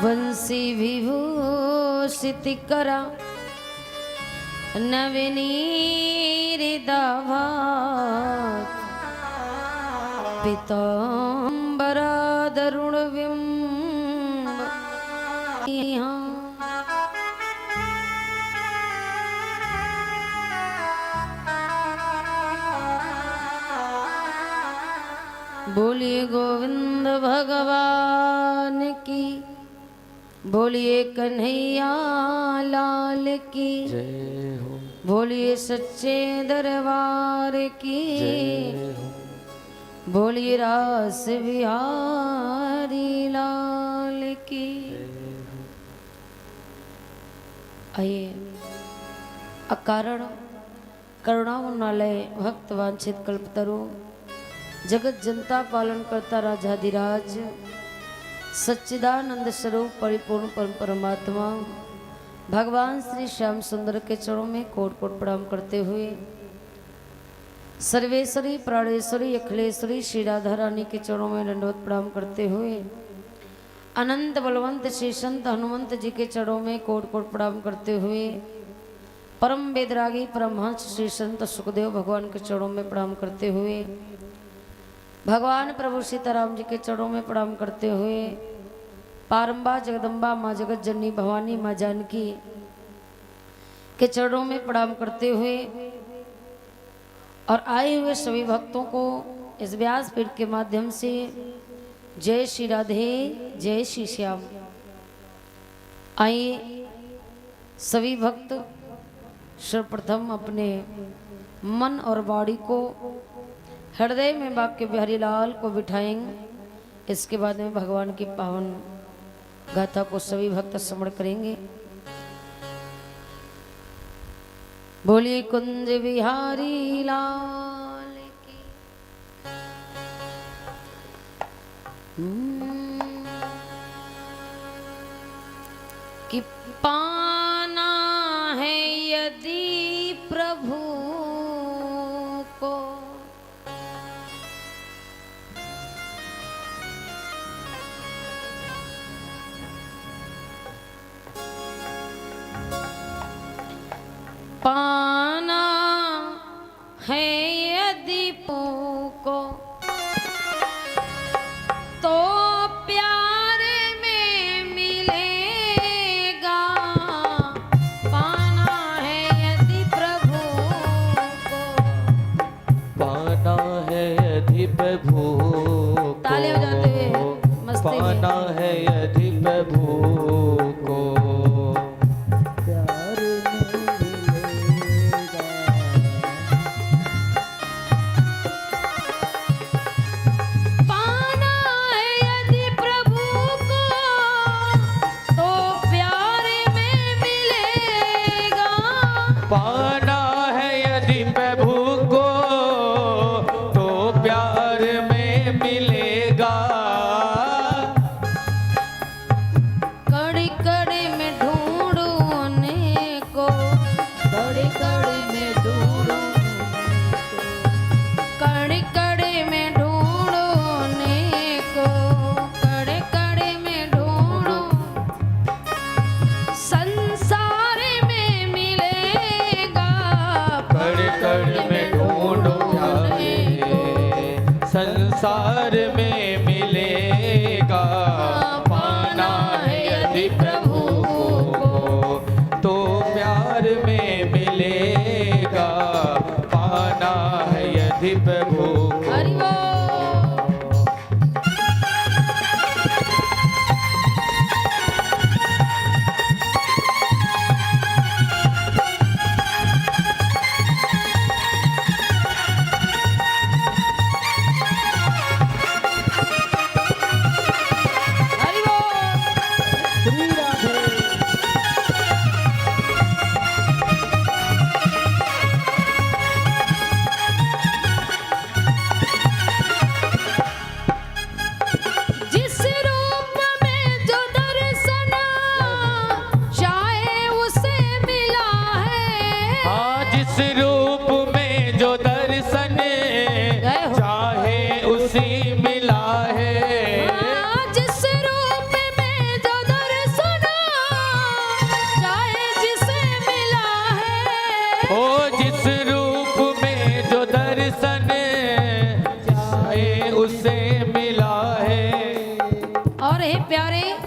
वंशी विभूषित करा नवनीर दावा पीतांबरा दरुण बिंब बोलिए गोविंद भगवान की, बोलिए कन्हैया लाल की जय हो, बोलिए सच्चे दरबार की जय हो, बोलिए रास बिहारी लाल की। आइए अकारण करुणामय भक्त वांछित कल्पतरु जगत जनता पालन करता राजाधिराज सच्चिदानंद स्वरूप परिपूर्ण परम परमात्मा भगवान श्री श्याम सुंदर के चरणों में कोट कोट प्रणाम करते हुए सर्वेश्वरी प्राणेश्वरी अखिलेश्वरी श्री राधा रानी के चरणों में दंडवत प्रणाम करते हुए अनंत बलवंत श्री संत हनुमंत जी के चरणों में कोट कोट प्रणाम करते हुए परम वेदरागी परमहंस श्री संत सुखदेव भगवान के चरणों में प्रणाम करते हुए भगवान प्रभु सीताराम जी के चरणों में प्रणाम करते हुए पारंबा जगदम्बा माँ जगत जननी भवानी माँ जानकी के चरणों में प्रणाम करते हुए और आए हुए सभी भक्तों को इस व्यासपीठ के माध्यम से जय श्री राधे जय श्री श्याम। आइए सभी भक्त सर्वप्रथम अपने मन और वाणी को हृदय में बाके बिहारी लाल को बिठाएंगे। इसके बाद में भगवान की पावन गाथा को सभी भक्त स्मरण करेंगे। बोलिए कुंज बिहारी लाल की। कि पाना है यदि प्रभु को पाना है यदि को तो प्यार में मिलेगा। पाना है यदि प्रभु को, पाना है यदि प्रभु को, ताले हो जाते हैं मस्ती में। पाना है यदि प्रभु को पाना है यदि प्रभु को तो प्यार में मिलेगा। कड़ी कड़ी में ढूंढने को, कड़ी कड़ी में ढूंढो, कड़ी कड़ी में ढूंढने को, कड़ी कड़ी में ढूंढो संसार में मिलेगा। कड़ कड़ में ढूंढो संसार में मिलेगा। पाना है यदि प्रभु को तो प्यार में मिलेगा। पाना है यदि प्रभु को। हरि बोल। उसी मिला है। जिस रूप में जो दर्शन उसे मिला है। और हे प्यारे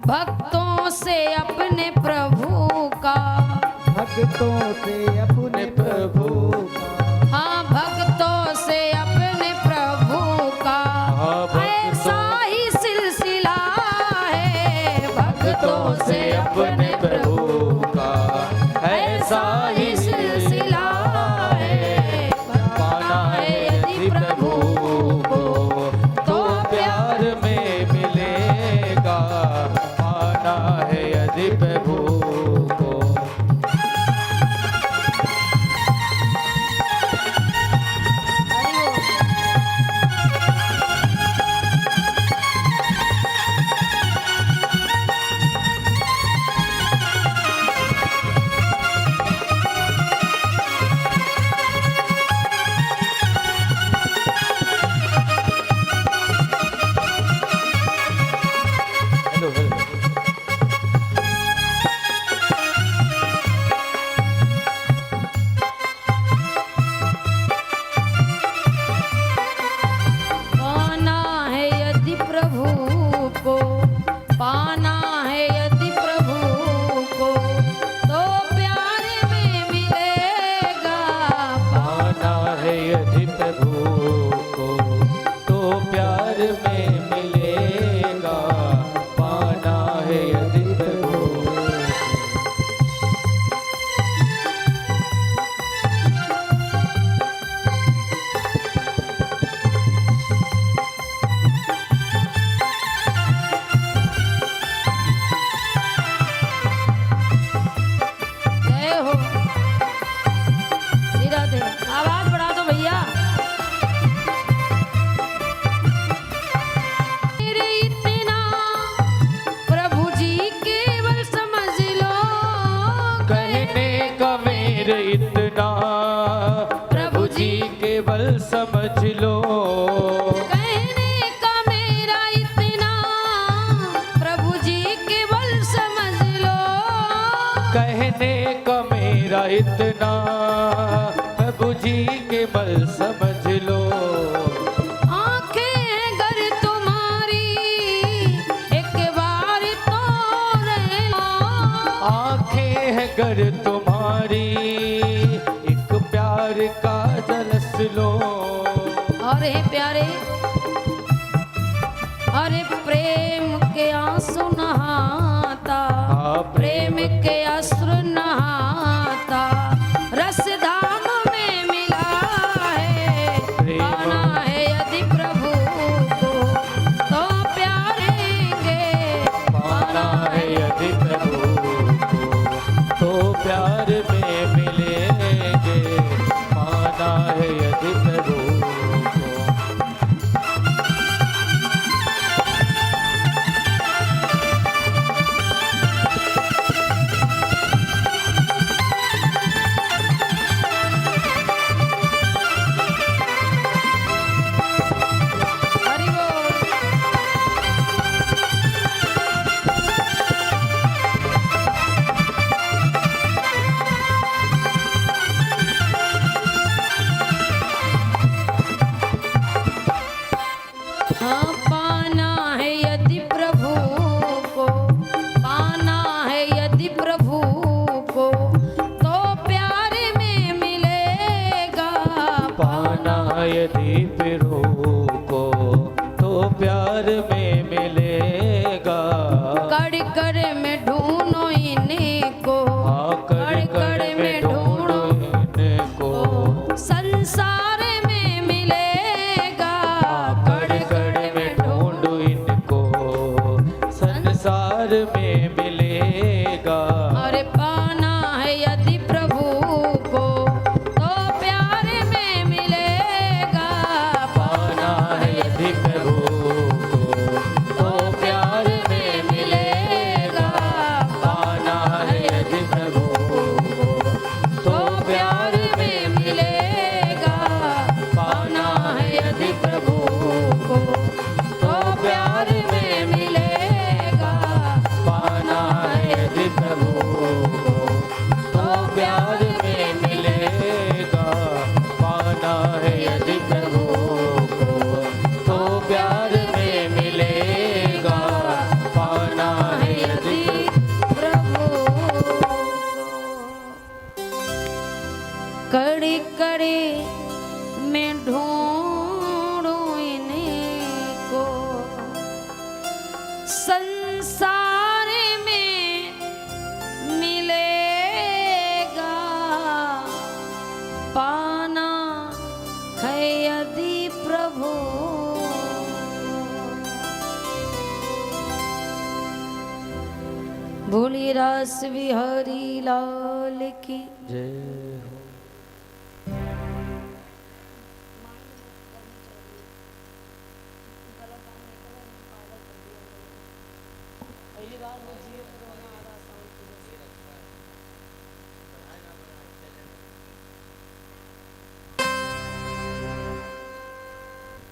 भक्तों से अपने प्रभु का, भक्तों से अपने प्रभु का, हाँ भक्तों से अपने प्रभु का हाँ, भक्तों- ऐसा ही सिलसिला है। भक्तों से अपने प्रभु का ऐसा ही सिलसिला है। पाना है यदि प्रभु को तो प्यार में मिलेगा, पाना है यदि प्रभु को। हेलो हेलो पाना है यदि प्रभु को, पाना है यदि प्रभु को तो प्यार में मिलेगा। पाना है यदि प्रभु को तो प्यार में मिलेगा, पाना है यदि प्रभु को। जय हो श्री राधे। आवाज बढ़ा दो भैया। मेरे इतना प्रभु जी केवल समझ लो, कहने का मेरे इतना प्रभु जी केवल समझ लो। कहने का मेरा इतना प्रभु जी केवल समझ लो। कहने का मेरा इतना प्रभु जी केवल समझ लो। आंखें हैं गर तुम्हारी एक बार तो रह लो। आंखें हैं गर तुम्हारी एक प्यार का जलस लो। और हे प्यारे अरे प्रेम के आंसू नहाता, प्रेम के अश्रु नहाता रस धाम में मिला है। पाना है यदि प्रभु को तो प्यारेंगे, पाना है यदि प्रभु को तो प्यार में मिलेंगे, पाना है यदि प्रभु को। हरि बोल। हाँ पाना है यदि प्रभु को, पाना है यदि प्रभु को तो प्यार में मिलेगा। पाना यदि प्रभु को तो प्यार में मिलेगा। कड़ कड़ में ढूंढो इनको, हाँ कड़ कड़ में ढूंढो इनको, संसार में मिलेगा। कड़ कड़ में ढूंढो इनको, संसार में मिलेगा। अरे पाना है यदि प्रभु को तो प्यार में मिलेगा। पाना है यदि प्रभु को तो प्यार में मिलेगा। पाना है यदि प्रभु को तो प्यार में मिलेगा। पाना है यदि प्रभु को तो प्यार में मिलेगा। संसार में मिलेगा पाना है यदि प्रभु। बोली रास बिहारी लाल की जय हो।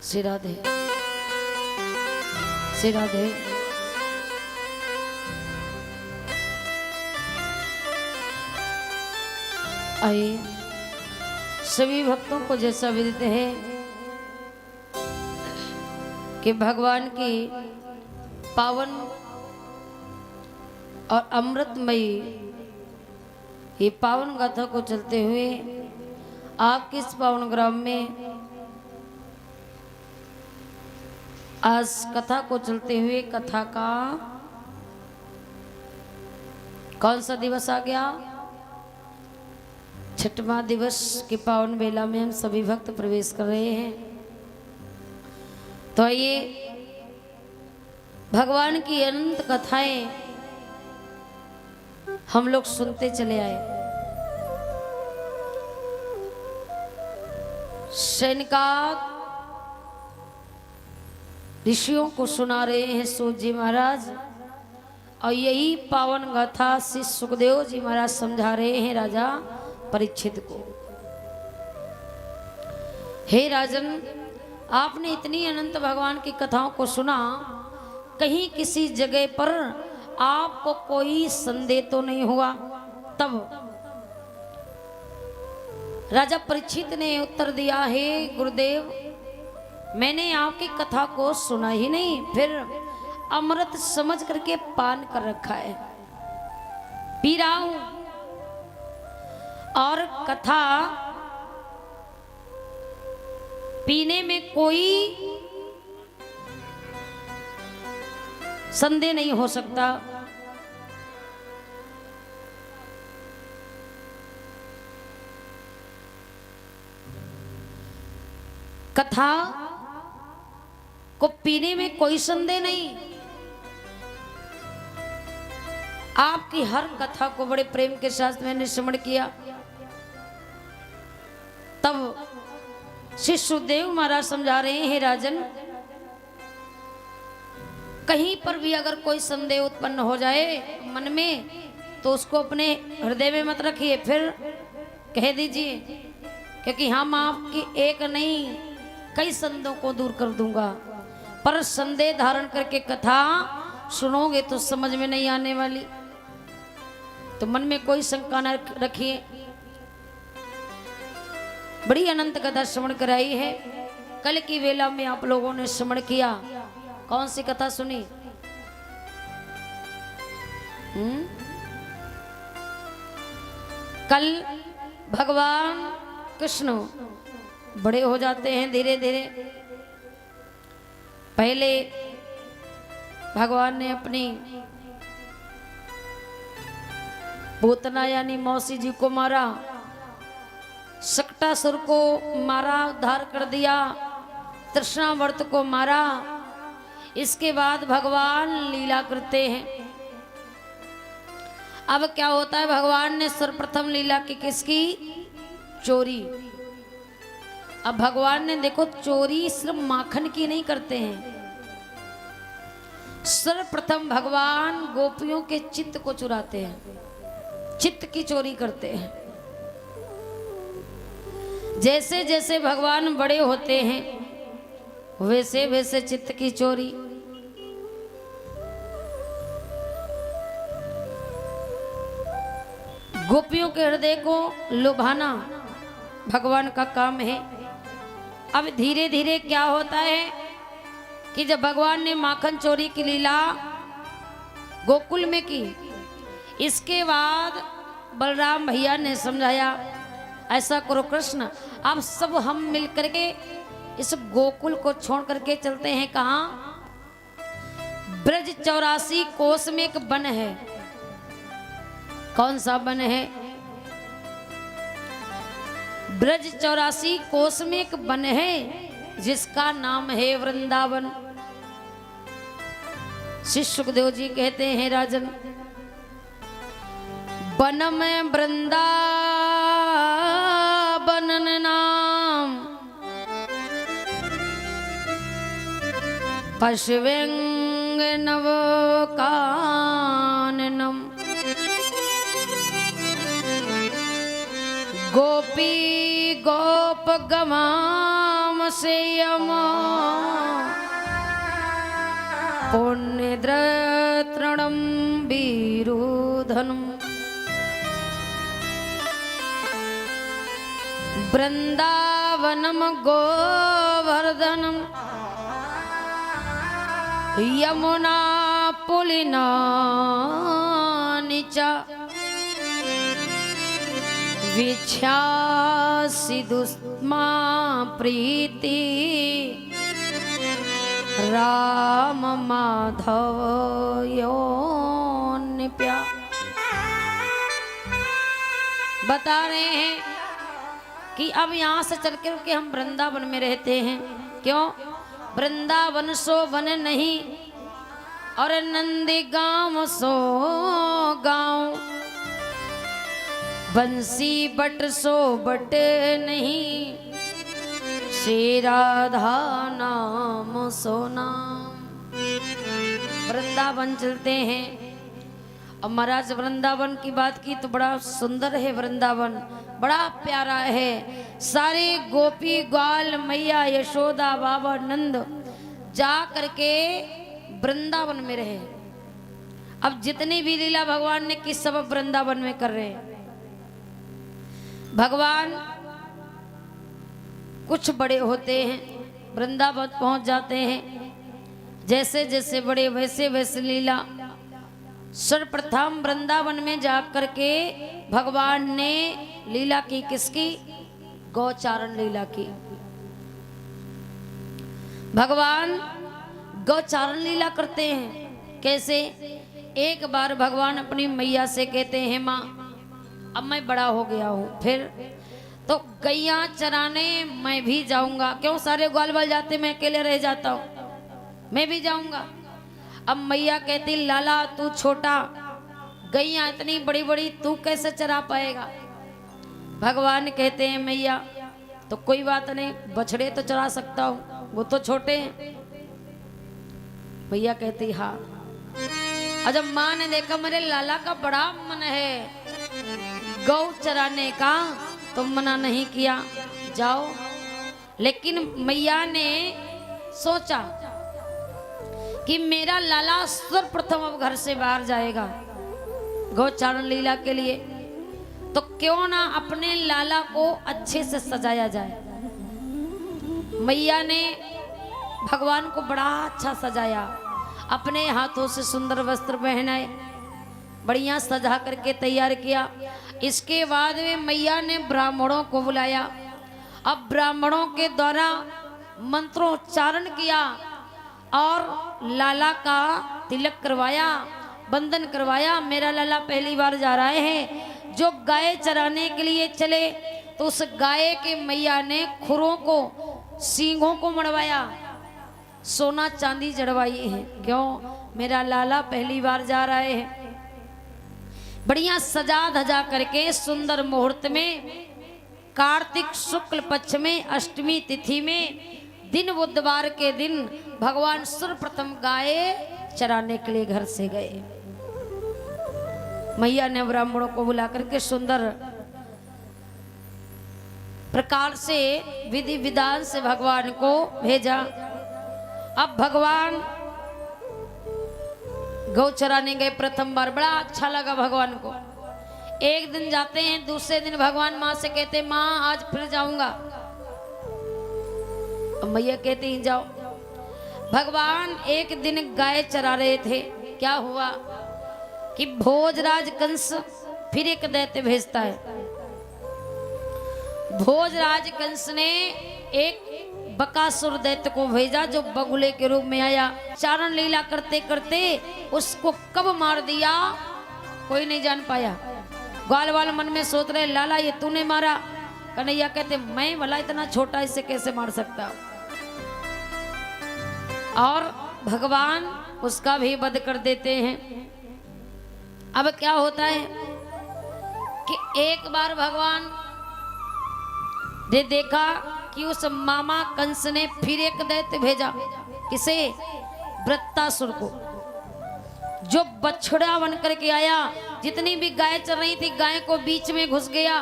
श्री राधे श्री राधे। आइए सभी भक्तों को जैसा विदित है कि भगवान की पावन और अमृतमयी ये पावन गाथा को चलते हुए आपके इस पावन ग्राम में आज कथा को चलते हुए कथा का कौन सा दिवस आ गया? छठवां दिवस के पावन बेला में हम सभी भक्त प्रवेश कर रहे हैं। तो आइए भगवान की अनंत कथाएं हम लोग सुनते चले आए। सैनिकात ऋषियों को सुना रहे हैं सूत जी महाराज, और यही पावन गाथा श्री सुखदेव जी महाराज समझा रहे हैं राजा परीक्षित को। हे राजन, आपने इतनी अनंत भगवान की कथाओं को सुना, कहीं किसी जगह पर आपको कोई संदेह तो नहीं हुआ? तब राजा परीक्षित ने उत्तर दिया, हे गुरुदेव, मैंने आपकी कथा को सुना ही नहीं, फिर अमृत समझ करके पान कर रखा है, पी रहा हूं। और कथा पीने में कोई संदेह नहीं हो सकता। कथा को पीने में कोई संदेह नहीं। आपकी हर कथा को बड़े प्रेम के साथ मैंने श्रवण किया। तब श्री सुखदेव महाराज समझा रहे हैं, राजन, कहीं पर भी अगर कोई संदेह उत्पन्न हो जाए मन में, तो उसको अपने हृदय में मत रखिए, फिर कह दीजिए, क्योंकि हम आपकी एक नहीं कई संदेहों को दूर कर दूंगा। पर संदेह धारण करके कथा सुनोगे तो समझ में नहीं आने वाली, तो मन में कोई शंका न रखिए। बड़ी अनंत कथा श्रवण कराई है। कल की वेला में आप लोगों ने श्रवण किया, कौन सी कथा सुनी? कल भगवान कृष्ण बड़े हो जाते हैं धीरे धीरे। पहले भगवान ने अपनी पूतना यानी मौसी जी को मारा, शकटासुर को मारा, उद्धार कर दिया, तृष्णावर्त को मारा। इसके बाद भगवान लीला करते हैं। अब क्या होता है, भगवान ने सर्वप्रथम लीला की किसकी? चोरी। अब भगवान ने देखो चोरी सिर्फ माखन की नहीं करते हैं, सर्वप्रथम भगवान गोपियों के चित्त को चुराते हैं, चित्त की चोरी करते हैं। जैसे जैसे भगवान बड़े होते हैं वैसे वैसे चित्त की चोरी। गोपियों के हृदय को लुभाना भगवान का काम है। अब धीरे धीरे क्या होता है कि जब भगवान ने माखन चोरी की लीला गोकुल में की, इसके बाद बलराम भैया ने समझाया, ऐसा करो कृष्ण, अब सब हम मिलकर के इस गोकुल को छोड़ करके चलते हैं। कहाँ? ब्रज 84 कोस में एक वन है। कौन सा वन है? ब्रज 84 कोस में एक वन है जिसका नाम है वृंदावन। श्री सुखदेव जी कहते हैं राजन, वन में वृंदावन नाम पशुव्यंग नव काननम गोपी गोप गमाम से यमा पुण्य द्रतृणम विरुधनम वृंदावनम गोवर्धनम यमुना पुलिना नीचा विच्छासी दुष्मा प्रीति राम माधव योन्प्या। बता रहे हैं कि अब यहाँ से चल कर के हम वृंदावन में रहते हैं। क्यों? वृंदावन सो वन नहीं और नंदी गांव सो गांव, बंसी बट सो बट नहीं, श्री राधा नाम सो नाम। वृंदावन चलते हैं। और महाराज वृंदावन की बात की तो बड़ा सुंदर है वृंदावन, बड़ा प्यारा है। सारे गोपी ग्वाल मैया यशोदा बाबा नंद जा करके वृंदावन में रहे। अब जितनी भी लीला भगवान ने किस सबब वृंदावन में कर रहे हैं। भगवान कुछ बड़े होते हैं, वृंदावन पहुंच जाते हैं। जैसे जैसे बड़े वैसे वैसे लीला। सर्वप्रथम वृंदावन में जाकर के भगवान ने लीला की, किसकी? गौचारण लीला की। भगवान गौचारण लीला करते हैं। कैसे? एक बार भगवान अपनी मैया से कहते हैं, माँ अब मैं बड़ा हो गया हूँ, फिर तो गैया चराने मैं भी जाऊंगा। क्यों? सारे ग्वाल बाल जाते, मैं अकेले रह जाता हूँ, मैं भी जाऊंगा। अब मैया कहती, लाला तू छोटा, गैया इतनी बड़ी बड़ी तू कैसे चरा पाएगा? भगवान कहते हैं, मैया तो कोई बात नहीं, बछड़े तो चरा सकता हूँ, वो तो छोटे हैं। मैया कहती हाँ। और जब माँ ने देखा मेरे लाला का बड़ा मन है गौ चराने का, तो मना नहीं किया, जाओ। लेकिन मैया ने सोचा कि मेरा लाला सर्वप्रथम अब घर से बाहर जाएगा गौचारण लीला के लिए, तो क्यों ना अपने लाला को अच्छे से सजाया जाए। मैया ने भगवान को बड़ा अच्छा सजाया, अपने हाथों से सुंदर वस्त्र पहनाए, बढ़िया सजा करके तैयार किया। इसके बाद में मैया ने ब्राह्मणों को बुलाया। अब ब्राह्मणों के द्वारा मंत्रोच्चारण किया और लाला का तिलक करवाया, बंधन करवाया। मेरा लाला पहली बार जा रहे हैं। जो गाय चराने के लिए चले तो उस गाय के मैया ने खुरों को, सींगों को मड़वाया, सोना चांदी जड़वाई है। क्यों? मेरा लाला पहली बार जा रहे हैं। बढ़िया सजा धजा करके सुंदर मुहूर्त में कार्तिक शुक्ल पक्ष में अष्टमी तिथि में दिन बुधवार के दिन भगवान सर्वप्रथम गाय चराने के लिए घर से गए। मैया ने ब्राह्मणों को बुला करके सुंदर प्रकार से विधि विधान से भगवान को भेजा। अब भगवान गौ चराने गए प्रथम बार, बड़ा अच्छा लगा भगवान को। एक दिन जाते हैं, दूसरे दिन भगवान माँ से कहते, माँ आज फिर जाऊंगा। मैया कहती जाओ। भगवान एक दिन गाय चरा रहे थे। क्या हुआ कि भोजराज कंस फिर एक दैत्य भेजता है। भोजराज कंस ने एक बकासुर दैत्य को भेजा जो बगुले के रूप में आया। चारण लीला करते करते उसको कब मार दिया कोई नहीं जान पाया। ग्वाल वाल मन में सोच रहे लाला ये तूने मारा। कन्हैया कहते मैं भला इतना छोटा इसे कैसे मार सकता। और भगवान उसका भी वध कर देते हैं। अब क्या होता है कि एक बार भगवान ने देखा कि उस मामा कंस ने फिर एक दैत्य भेजा। किसे? वृत्तासुर को, जो बछड़ा बन करके आया। जितनी भी गाय चल रही थी गाय को बीच में घुस गया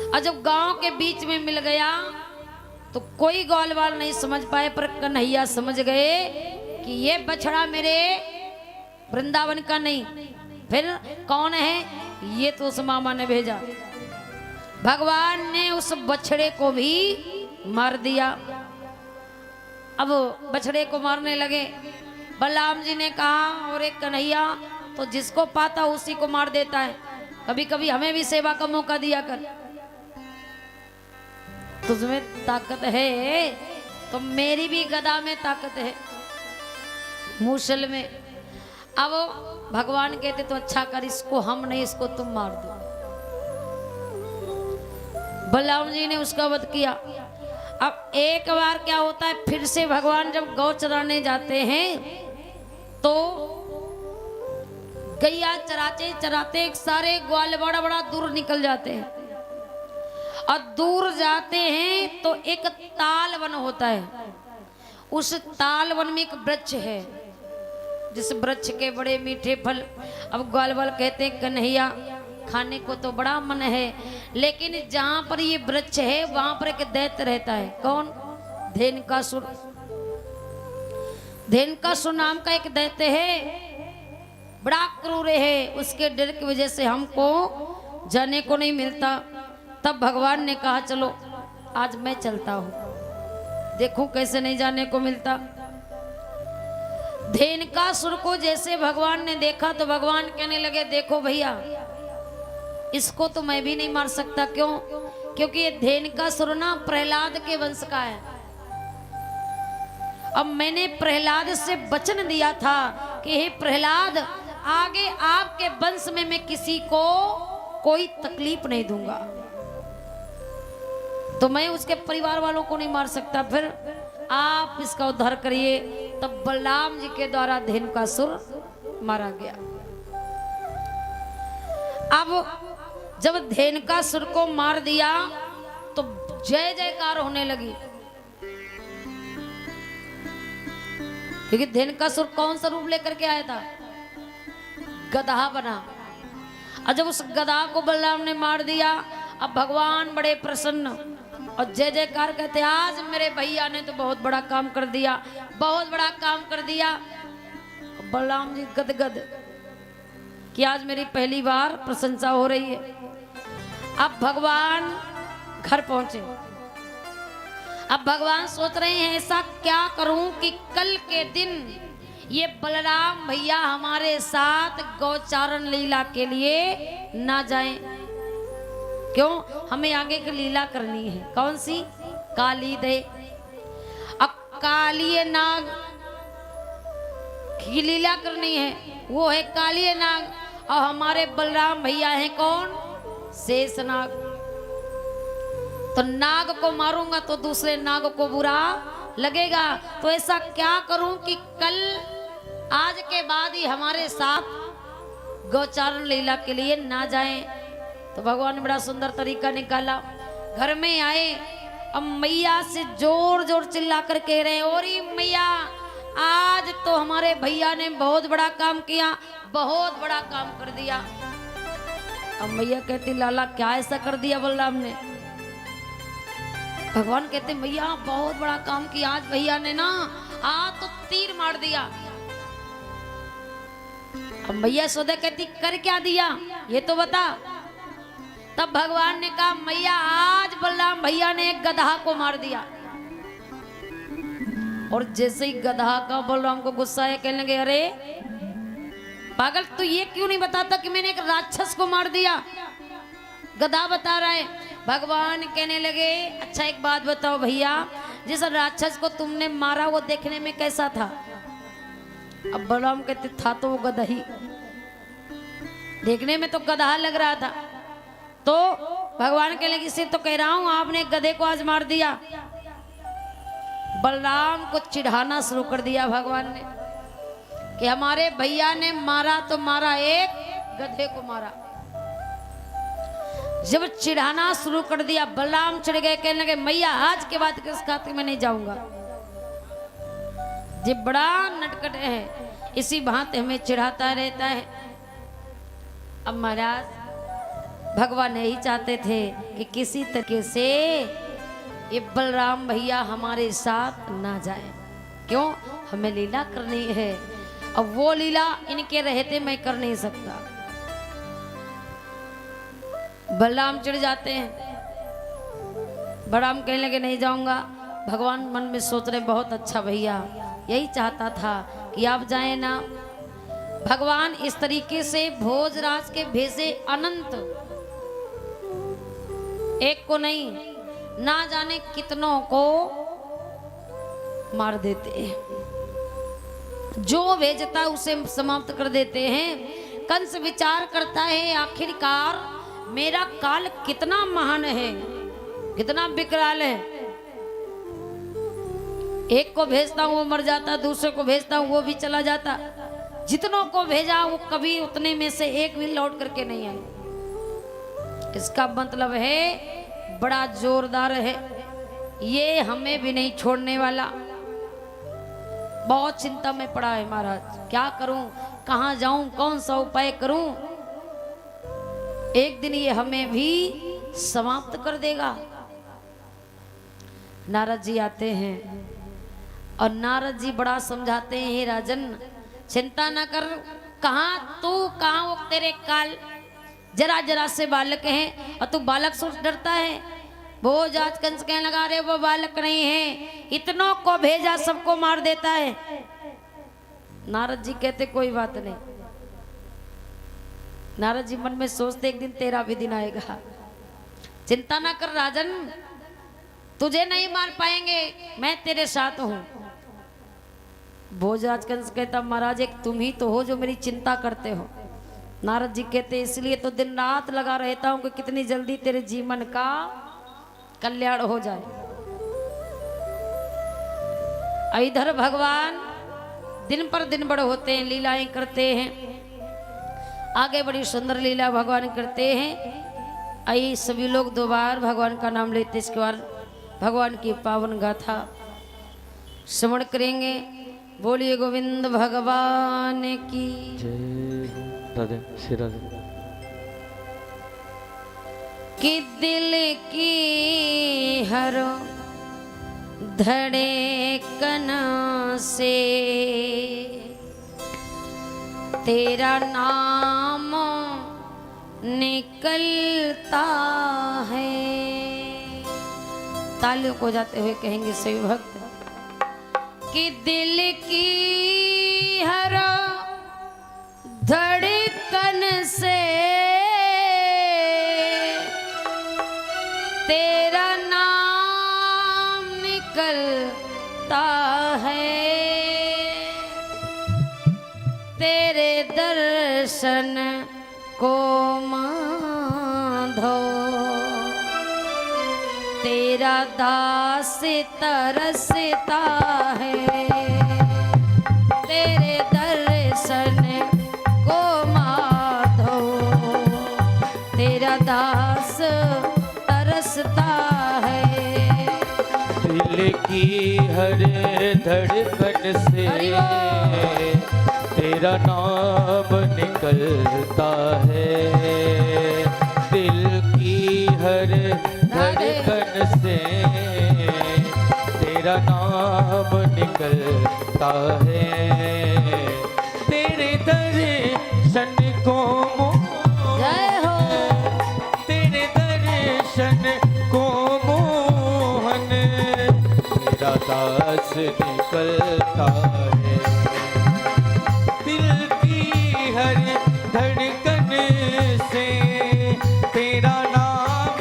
और जब गांव के बीच में मिल गया तो कोई ग्वालवाल नहीं समझ पाए, पर कन्हैया समझ गए कि ये बछड़ा मेरे वृंदावन का नहीं। फिर कौन है? ये तो उस मामा ने भेजा। भगवान ने उस बछड़े को भी मार दिया। अब बछड़े को मारने लगे। बलराम जी ने कहा और एक कन्हैया तो जिसको पाता उसी को मार देता है, कभी कभी हमें भी सेवा का मौका दिया कर। तुझमें ताकत है तो मेरी भी गदा में ताकत है, मूसल में। अब भगवान कहते तो अच्छा कर, इसको हम नहीं इसको तुम मार दो। बलराम जी ने उसका वध किया। अब एक बार क्या होता है, फिर से भगवान जब गौ चराने जाते हैं तो गैया चराते चराते सारे ग्वाल बड़ा बड़ा दूर निकल जाते हैं। और दूर जाते हैं तो एक ताल वन होता है। उस ताल वन में एक वृक्ष है, जिस वृक्ष के बड़े मीठे फल। अब ग्वालवाल कहते हैं कन्हैया खाने को तो बड़ा मन है, लेकिन जहां पर ये वृक्ष है वहां पर एक दैत्य रहता है। कौन? धेनुकासुर। धेनुकासुर नाम का एक दैत्य है, बड़ा क्रूर है। उसके डर की वजह से हमको जाने को नहीं मिलता। तब भगवान ने कहा चलो आज मैं चलता हूं, देखूं कैसे नहीं जाने को मिलता। धेनुकासुर को जैसे भगवान ने देखा तो भगवान कहने लगे देखो भैया इसको तो मैं भी नहीं मार सकता। क्यों? क्योंकि ये धेनुकासुर ना प्रहलाद के वंश का है। अब मैंने प्रहलाद से वचन दिया था कि हे प्रहलाद आगे आपके वंश में मैं किसी को कोई तकलीफ नहीं दूंगा, तो मैं उसके परिवार वालों को नहीं मार सकता। फिर आप इसका उद्धार करिए। तब बलराम जी के द्वारा धेनुकासुर मारा गया। अब जब धेनुकासुर को मार दिया तो जय जयकार होने लगी, क्योंकि धेनुकासुर कौन सा रूप लेकर के आया था? गधा बना। और जब उस गधा को बलराम ने मार दिया, अब भगवान बड़े प्रसन्न और जय जयकार कहते आज मेरे भैया ने तो बहुत बड़ा काम कर दिया, बहुत बड़ा काम कर दिया। बलराम जी गदगद कि आज मेरी पहली बार प्रशंसा हो रही है। अब भगवान घर पहुंचे। अब भगवान सोच रहे हैं ऐसा क्या करूं कि कल के दिन ये बलराम भैया हमारे साथ गौचारण लीला के लिए ना जाएं। क्यों? हमें आगे की लीला करनी है। कौन सी? काली दे। अब काली नाग की लीला करनी है, वो है काली नाग। और हमारे बलराम भैया हैं कौन? शेष नाग। तो नाग को मारूंगा तो दूसरे नाग को बुरा लगेगा। तो ऐसा क्या करूं कि कल आज के बाद ही हमारे साथ गौचारण लीला के लिए ना जाएं। तो भगवान ने बड़ा सुंदर तरीका निकाला। घर में आए, अब मैया से जोर जोर चिल्ला कर कह रहे हैं और मैया आज तो हमारे भैया ने बहुत बड़ा काम किया, बहुत बड़ा काम कर दिया। अब मैया कहती लाला क्या ऐसा कर दिया बलराम ने? भगवान कहते मैया बहुत बड़ा काम किया आज भैया ने ना, आज तो तीर मार दिया। अब मैया सोदा कहती कर क्या दिया ये तो बता। तब भगवान ने कहा मैया आज बलराम भैया ने एक गधा को मार दिया। और जैसे ही गधा का बलराम को गुस्सा है, कहने लगे अरे पागल तू ये क्यों नहीं बताता कि मैंने एक राक्षस को मार दिया? गधा बता रहा है। भगवान कहने लगे अच्छा एक बात बताओ भैया, जिस राक्षस को तुमने मारा वो देखने में कैसा था? अब बलराम कहते था तो वो गधा ही, देखने में तो गधा लग रहा था। तो भगवान कहने लगे सिर्फ तो कह रहा हूं आपने एक गधे को आज मार दिया। बलराम को चिढ़ाना शुरू कर दिया भगवान ने कि हमारे भैया ने मारा तो मारा, एक गधे को मारा। जब चिढ़ाना शुरू कर दिया बलराम चिढ़ गए, कहने लगे मैया आज के बाद किस खातिर मैं नहीं जाऊंगा। ये बड़ा नटखट है, इसी भांति हमें चिढ़ाता रहता है। अब महाराज भगवान यही चाहते थे कि किसी तरीके से ये बलराम भैया हमारे साथ ना जाए। क्यों? हमें लीला करनी है, अब वो लीला इनके रहते मैं कर नहीं सकता। बलराम चिढ़ जाते हैं, बलराम कहने लगे नहीं जाऊंगा। भगवान मन में सोच रहे बहुत अच्छा भैया यही चाहता था कि आप जाए ना। भगवान इस तरीके से भोजराज के भेजे अनंत, एक को नहीं ना जाने कितनों को मार देते हैं, जो भेजता उसे समाप्त कर देते हैं। कंस विचार करता है आखिरकार मेरा काल कितना महान है, कितना विकराल है। एक को भेजता हूं वो मर जाता, दूसरे को भेजता हूं वो भी चला जाता, जितनों को भेजा वो कभी उतने में से एक भी लौट करके नहीं आए। इसका मतलब है बड़ा जोरदार है, ये हमें भी नहीं छोड़ने वाला। बहुत चिंता में पड़ा है महाराज, क्या करूं, कहां जाऊं, कौन सा उपाय करूं। एक दिन ये हमें भी समाप्त कर देगा। नारद जी आते हैं और नारद जी बड़ा समझाते हैं, हे राजन चिंता ना कर, कहाँ तू कहाँ वो तेरे काल जरा जरा से बालक हैं और तू बालक सोच डरता है। वो आज कंस कहने लगा रे वो बालक नहीं है, इतनों को भेजा सबको मार देता है। नारद जी कहते कोई बात नहीं। नारद जी मन में सोचते एक दिन तेरा भी दिन आएगा, चिंता ना कर राजन, तुझे नहीं मार पाएंगे, मैं तेरे साथ हूं। भोजराज कंस कहता महाराज एक तुम ही तो हो जो मेरी चिंता करते हो। नारद जी कहते इसलिए तो दिन रात लगा रहता हूं कि कितनी जल्दी तेरे जीवन का कल्याण हो जाए। इधर भगवान दिन पर दिन बड़े होते हैं, लीलाएं करते हैं, आगे बड़ी सुंदर लीला भगवान करते हैं। आइए सभी लोग दो बार भगवान का नाम लेते, इसके बाद भगवान की पावन गाथा श्रवण करेंगे। बोलिए गोविंद भगवान की जय। राधे श्री राधे। कि दिल की हर धड़कन से तेरा नाम निकलता है। तालियों को जाते हुए कहेंगे सभी भक्त कि दिल की हर धड़कन से तेरा नाम निकलता है। तेरे दर्शन को माधो तेरा दास तरसता है। तेरे दर्शन को माधो तेरा दास तरसता है। दिल की हर धड़कन से तेरा नाम निकलता है। दिल की हर धड़कन से तेरा नाम निकलता है। तेरे दर्शन को जय हो। तेरे दर्शन को मोहन तेरा दास निकलता है। दिल की हर धड़कन से तेरा नाम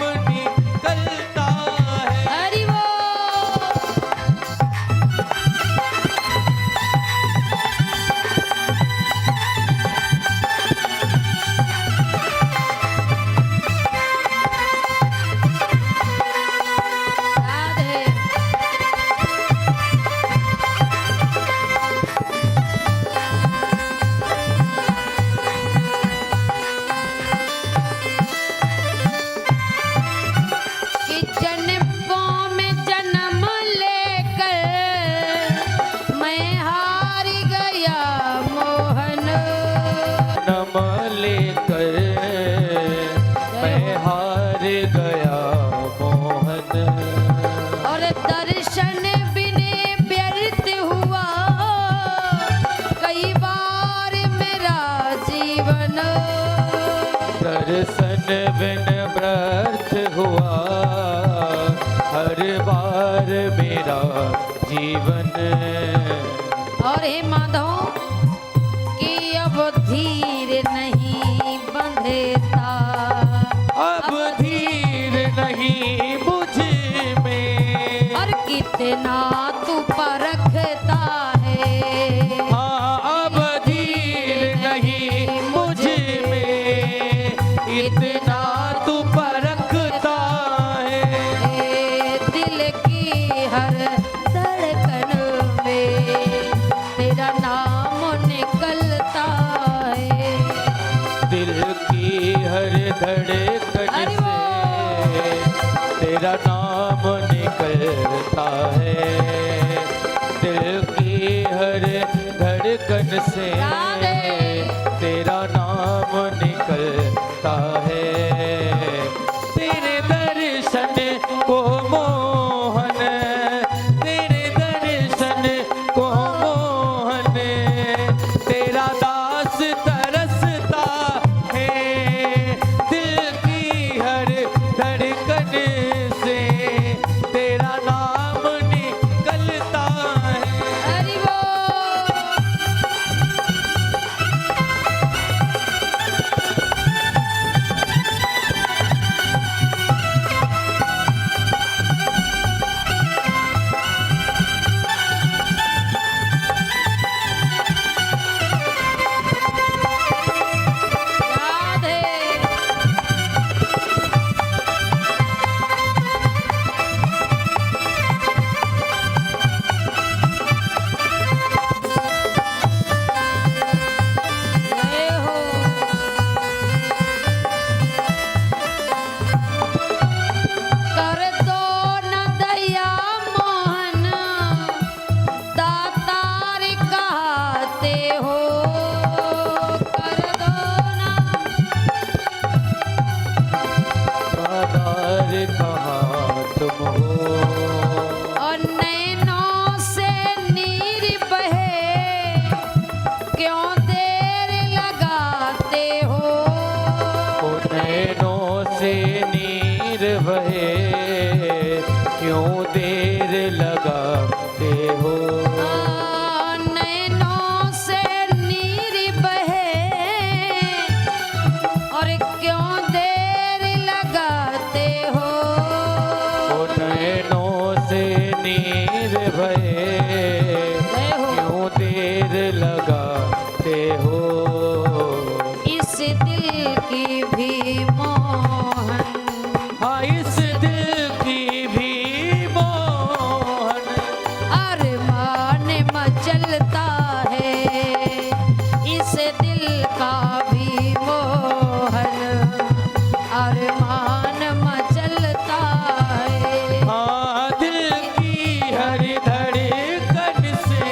जीवन व्यर्थ हुआ, हर बार मेरा जीवन। और हे माधव कि अब धीर नहीं बंधता, अब धीर नहीं मुझ में, और कितना तू परखता है। हाँ अब धीर नहीं मुझ में, इतना तू परखता है। दिल की हर धड़कन में तेरा नाम निकलता है। दिल की हर धड़कन से तेरा नाम निकलता है। दिल की हर धड़कन से तेरा नाम निकलता है। तेरे दर्शन को मोहन, तेरे दर्शन को मोहन, तेरा दास तरसता है। दिल की हर धड़कन से तेरा नाम निकलता है। हरि बोल। राधे। जय हो। कर दो न दया मोहन, दातार कहते हो। कर दो न आधार कहाँ तुम हो, और नैनों से नीर बहे, क्यों देर लगाते हो। ओ नैनों से नीर बहे, क्यों देर लगाते हो। नैनों से नीर बहे, और क्यों देर लगाते हो। ओ नैनों से नीर बहे, क्यों देर लगाते हो। इस दिल की भी मोहन, हाँ इस दिल की भी मोहन, अरमान मचलता है। इस दिल का भी मोहन, अरमान मचलता है। हाँ दिल की हर धड़कन से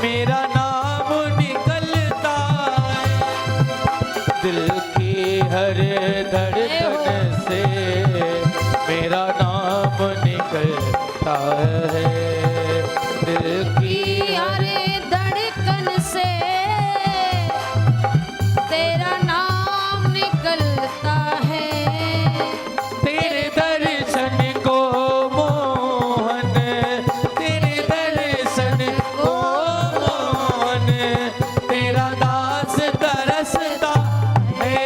मेरा नाम निकलता है। दिल की हर धड़कन से मेरा नाम निकलता है। दिल की की हर धड़कन से तेरा नाम निकलता है। तेरे दर्शन को मोहन, तेरे दर्शन को मोहन, तेरा दास तरसता है।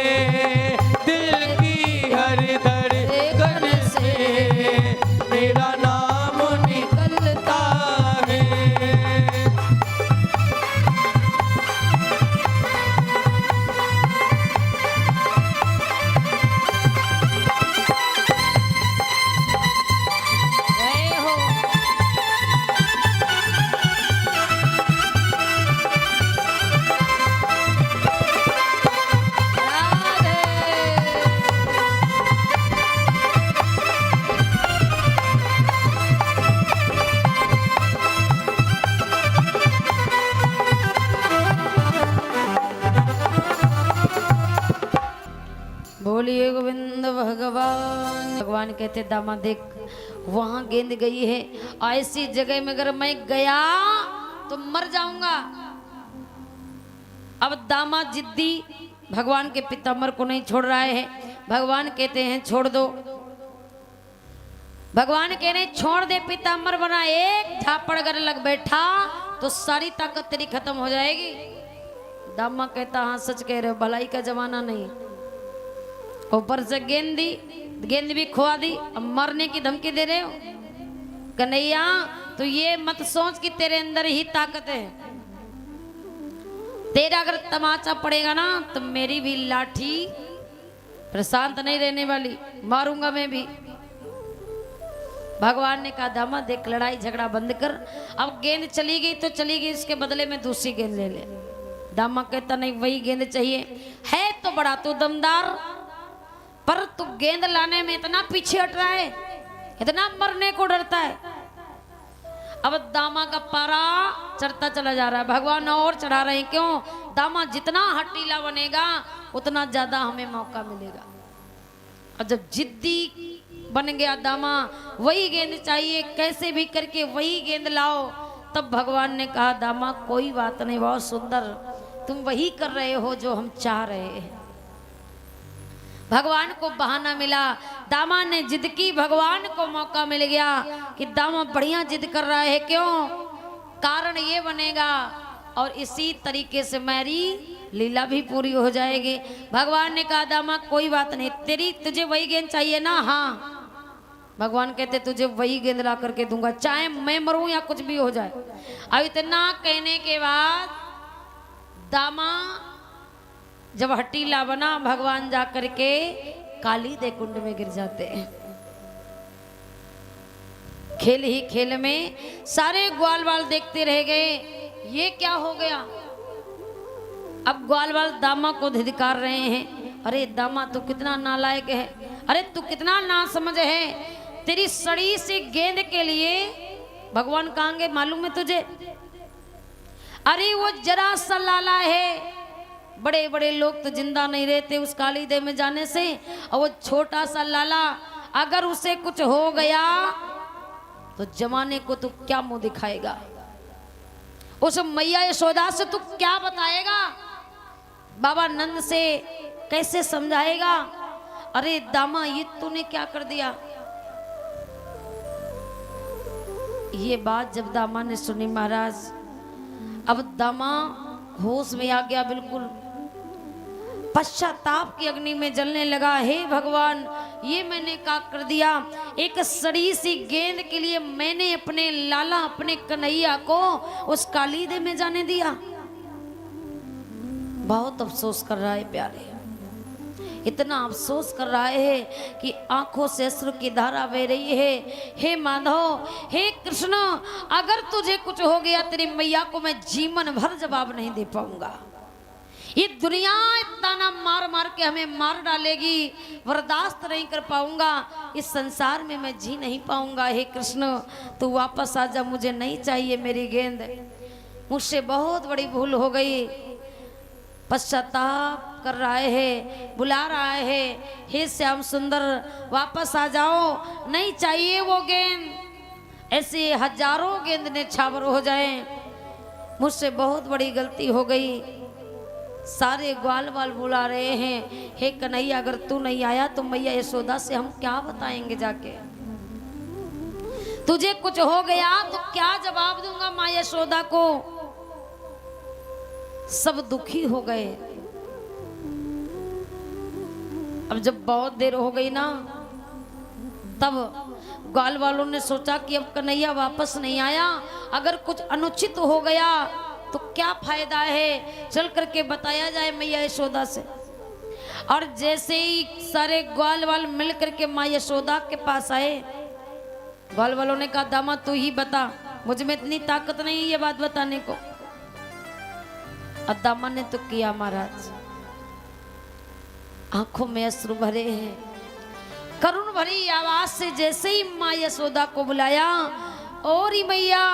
दिल की हर धड़कन से मेरा नाम निकलता है। जय हो। राधे। बोलिए गोविंद भगवान। भगवान कहते दामाद देख वहां गेंद गई है, ऐसी जगह में अगर मैं गया तो मर जाऊंगा। अब दामाद जिद्दी भगवान के पिताम्बर को नहीं छोड़ रहा है। भगवान कहते हैं छोड़ दो। भगवान कह रहे छोड़ दे पीताम्बर बना, एक झापड़ अगर लग बैठा तो सारी ताकत तेरी खत्म हो जाएगी। दामा कहता हाँ सच कह रहे हो, भलाई का जमाना नहीं। ऊपर से गेंद दी, गेंद भी खुआ दी, अब मरने की धमकी दे रहे हो। कन्हैया तो ये मत सोच कि तेरे अंदर ही ताकत है। तेरा अगर तमाचा पड़ेगा ना तो मेरी भी लाठी प्रशांत नहीं रहने वाली, मारूंगा मैं भी। भगवान ने कहा दामा देख लड़ाई झगड़ा बंद कर, अब गेंद चली गई तो चली गई, इसके बदले में दूसरी गेंद ले ले। दामा कहता नहीं वही गेंद चाहिए, है तो बड़ा तू दमदार, पर तू गेंद लाने में इतना पीछे हट रहा है, इतना मरने को डरता है। अब दामा का पारा चढ़ता चला जा रहा है, भगवान और चढ़ा रहे हैं। क्यों? दामा जितना हटीला बनेगा उतना ज्यादा हमें मौका मिलेगा। और जब जिद्दी बन गया दामा, वही गेंद चाहिए, कैसे भी करके वही गेंद लाओ, तब भगवान ने कहा दामा कोई बात नहीं, बहुत सुंदर, तुम वही कर रहे हो जो हम चाह रहे हैं। भगवान को बहाना मिला, दामा ने जिद की, भगवान को मौका मिल गया कि दामा बढ़िया जिद कर रहा है। क्यों? कारण ये बनेगा और इसी तरीके से मेरी लीला भी पूरी हो जाएगी। भगवान ने कहा दामा कोई बात नहीं, तेरी तुझे वही गेंद चाहिए ना? हाँ। भगवान कहते तुझे वही गेंद ला करके दूंगा, चाहे मैं मरूं या कुछ भी हो जाए। अब इतना कहने के बाद दामा जब हटीला बना, भगवान जा करके काली दे कुंड में गिर जाते हैं। खेल ही खेल में सारे ग्वाल बाल देखते रह गए, ये क्या हो गया। अब ग्वाल बाल दामा को धिक्कार रहे हैं, अरे दामा तू कितना नालायक है, अरे तू कितना ना समझ है, तेरी सड़ी सी गेंद के लिए भगवान कहेंगे मालूम है तुझे? अरे वो जरा सा लाला है, बड़े बड़े लोग तो जिंदा नहीं रहते उस काली देव में जाने से, और वो छोटा सा लाला अगर उसे कुछ हो गया तो जमाने को तू क्या मुंह दिखाएगा, उस मैया यशोदा से तू क्या बताएगा, बाबा नंद से कैसे समझाएगा। अरे दामा ये तूने क्या कर दिया। ये बात जब दामा ने सुनी महाराज, अब दामा होश में आ गया, बिल्कुल पश्चाताप की अग्नि में जलने लगा। हे भगवान ये मैंने क्या कर दिया, एक सड़ी सी गेंद के लिए मैंने अपने लाला अपने कन्हैया को उस काली दे में जाने दिया। बहुत अफसोस कर रहा है प्यारे, इतना अफसोस कर रहा है कि आंखों से अश्रु की धारा बह रही है। हे माधव, हे कृष्ण, अगर तुझे कुछ हो गया तेरी मैया को मैं जीवन भर जवाब नहीं दे पाऊंगा। ये दुनिया ताना मार मार के हमें मार डालेगी, बर्दाश्त नहीं कर पाऊंगा, इस संसार में मैं जी नहीं पाऊंगा। हे कृष्ण तू वापस आ जा, मुझे नहीं चाहिए मेरी गेंद, मुझसे बहुत बड़ी भूल हो गई। पश्चाताप कर रहा है, बुला रहा है, हे श्याम सुंदर वापस आ जाओ, नहीं चाहिए वो गेंद। ऐसे हजारों गेंद ने छावर हो जाए, मुझसे बहुत बड़ी गलती हो गई। सारे ग्वाल बाल बुला रहे हैं, हे कन्हैया अगर तू नहीं आया तो मैया यशोदा से हम क्या बताएंगे जाके, तुझे कुछ हो गया तो क्या जवाब दूंगा माँ यशोदा को। सब दुखी हो गए। अब जब बहुत देर हो गई ना, तब ग्वाल वालों ने सोचा कि अब कन्हैया वापस नहीं आया, अगर कुछ अनुचित हो गया तो क्या फायदा है, चल करके बताया जाए मैया यशोदा से। और जैसे ही सारे ग्वाल वाल मिल करके माँ यशोदा के पास आए, ग्वाल वालों ने कहा दामा तू ही बता, मुझ में इतनी ताकत नहीं है ये बात बताने को। दामा ने तो किया महाराज, आंखों में अश्रु भरे हैं, करुण भरी आवाज से जैसे ही माँ यशोदा को बुलाया, और ही मैया,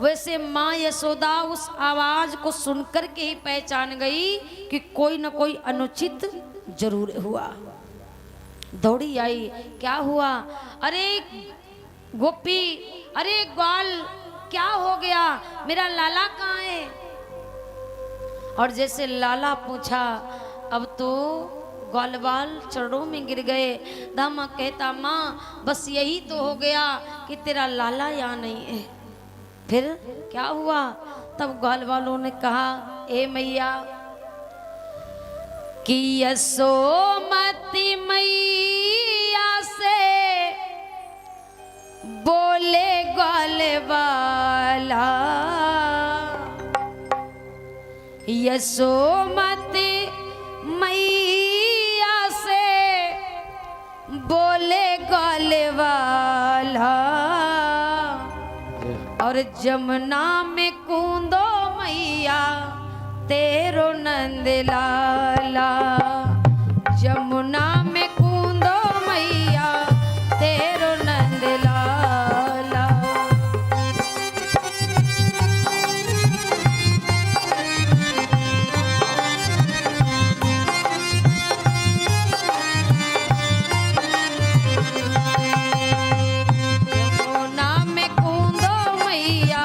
वैसे माँ यशोदा उस आवाज को सुनकर के ही पहचान गई कि कोई न कोई अनुचित जरूर हुआ। दौड़ी आई, क्या हुआ? अरे गोपी, अरे ग्वाल, क्या हो गया, मेरा लाला कहाँ है? और जैसे लाला पूछा, अब तो ग्वाल बाल चरणों में गिर गए। दामा कहता माँ बस यही तो हो गया कि तेरा लाला यहाँ नहीं है। फिर क्या हुआ? तब ग्वाल वालों ने कहा ए मैया कि यशोमती मैया से बोले ग्वाल वाला, यशोमती मैया से बोले ग्वाल वाला, और जमुना में कूदो मैया तेरो नंद लाला, जमुना में कूदो मैया तेरो नंद लाला। जमुना में कूदो मैया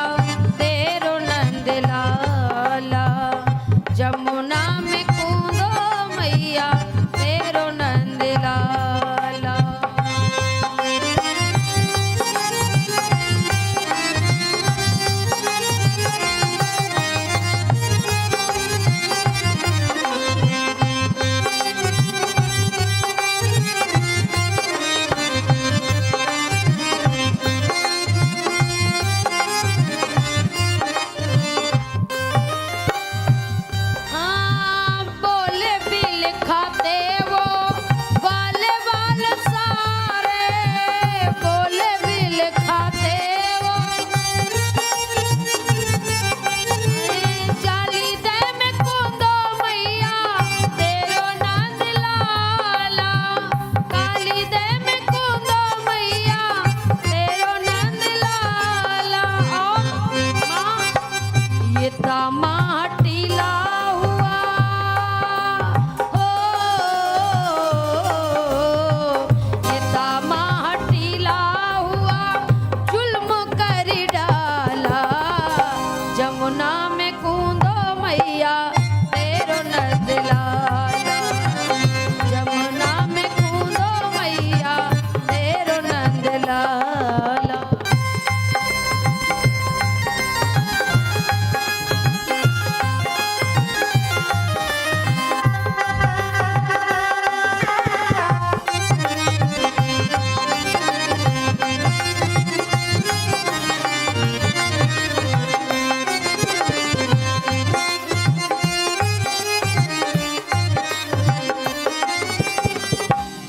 तेरो नंद लाला।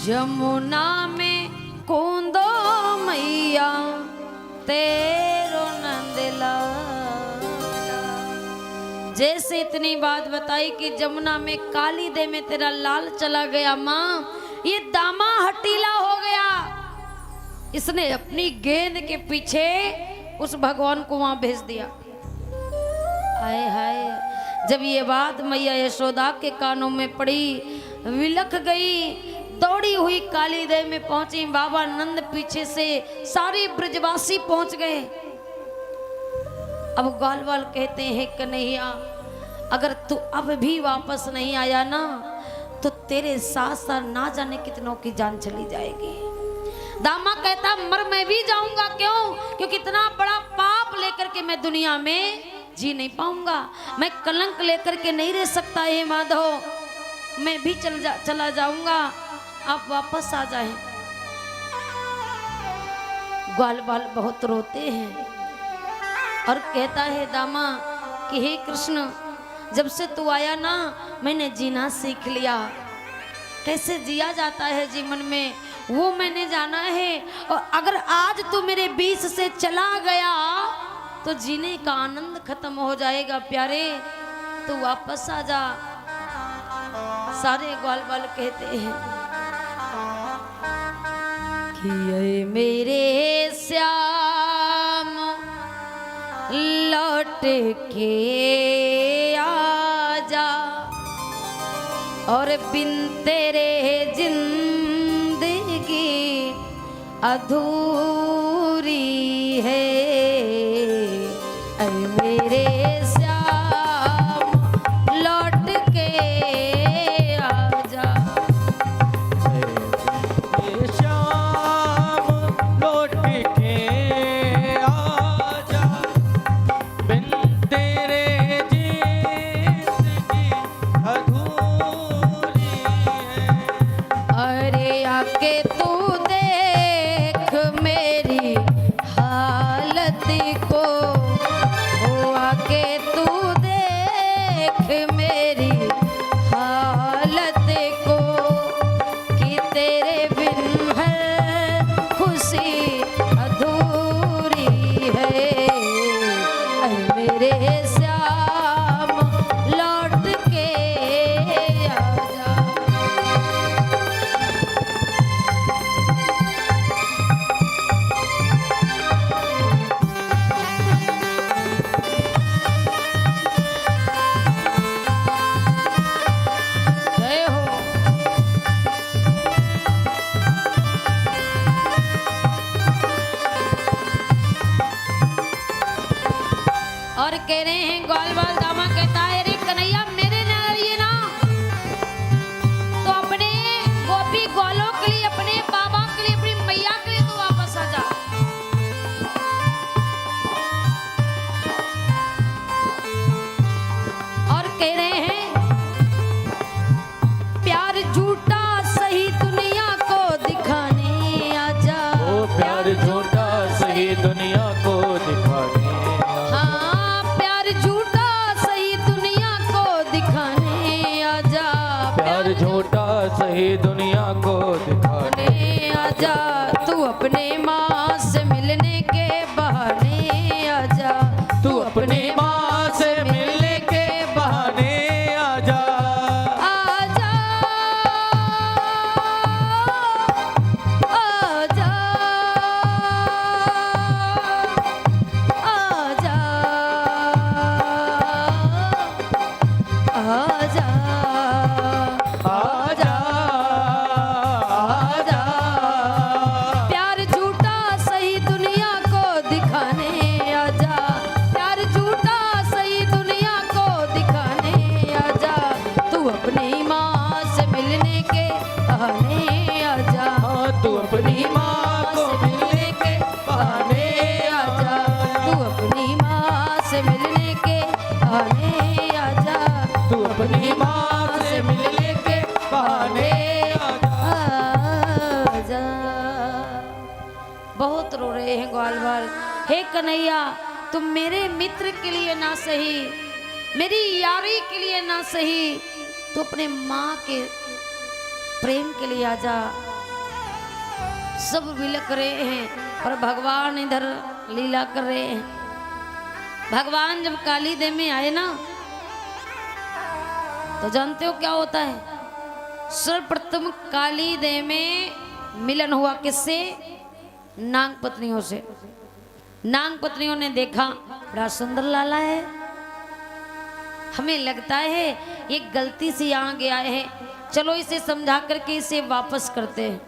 जमुना में कूदो मैया तेरो नंद लाला। जैसे इतनी बात बताई कि जमुना में काली दे में तेरा लाल चला गया माँ, ये दामा हटीला हो गया। इसने अपनी गेंद के पीछे उस भगवान को वहां भेज दिया। हाय हाय, जब ये बात मैया यशोदा के कानों में पड़ी, विलख गई, दौड़ी हुई काली देव में पहुंची। बाबा नंद पीछे से, सारे ब्रजवासी पहुंच गए। अब ग्वाल वाल कहते हैं कन्हैया अगर तू अब भी वापस नहीं आया ना तो तेरे साथ साथ ना जाने कितनों की जान चली जाएगी। दामा कहता मर मैं भी जाऊंगा, क्यों? क्योंकि इतना बड़ा पाप लेकर के मैं दुनिया में जी नहीं पाऊंगा, मैं कलंक लेकर के नहीं रह सकता। हे माधव, मैं भी चला जाऊंगा, आप वापस आ जाएं। ग्वाल बाल बहुत रोते हैं और कहता है दामा कि हे कृष्ण, जब से तू आया ना मैंने जीना सीख लिया, कैसे जिया जाता है जीवन में वो मैंने जाना है। और अगर आज तू मेरे बीच से चला गया तो जीने का आनंद खत्म हो जाएगा। प्यारे तू वापस आ जा। सारे ग्वाल बाल कहते हैं कि ये मेरे श्याम लौट के आजा, और बिन तेरे जिंदगी अधूरी है। ऐ मेरे श्याम लौट के आजा। मेरे श्याम लौट के आजा। जय हो। और कह रहे हैं ग्वाल बाल दामा कहता है रे कन्हैया मेरे लिए ना तो अपने गोपी ग्वालों के लिए, अपने बाबा के लिए, अपनी मैया के लिए तू वापस आ जा। और कह रहे हैं प्यार झूठा सही दुनिया को दिखाने आजा। ओ प्यार झूठा सही दुनिया को दिखाने हाँ प्यार झूठा सही दुनिया को दिखाने आजा। प्यार झूठा सही दुनिया को दिखाने दिखाने आजा। तू अपने माँ से मिलने के बहाने आजा। तू अपने माँ से मिलने के बहाने आजा। आजा आजा आजा आजा आजा आजा। प्यार झूठा सही दुनिया को दिखाने आजा। प्यार झूठा सही दुनिया को दिखाने आजा। तू अपनी माँ से मिलने के बहाने आजा। हाँ तू अपनी माँ को मिलने के बहाने आजा। तू अपनी माँ से मिलने के बहाने आजा। तू अपनी माँ से मिलने के बहाने आजा। बहुत रो रहे हैं ग्वाल बाल। हे कन्हैया तुम मेरे मित्र के लिए ना सही, मेरी यारी के लिए ना सही, तो अपने माँ के प्रेम के लिए आजा। सब विलक रहे हैं पर भगवान इधर लीला कर रहे हैं। भगवान जब काली देव में आए ना तो जानते हो क्या होता है? सर्वप्रथम काली देव में मिलन हुआ किससे? नाग पत्नियों से। नाग पत्नियों ने देखा बड़ा सुंदर लाला है, हमें लगता है ये गलती से यहाँ गया है, चलो इसे समझा करके इसे वापस करते हैं।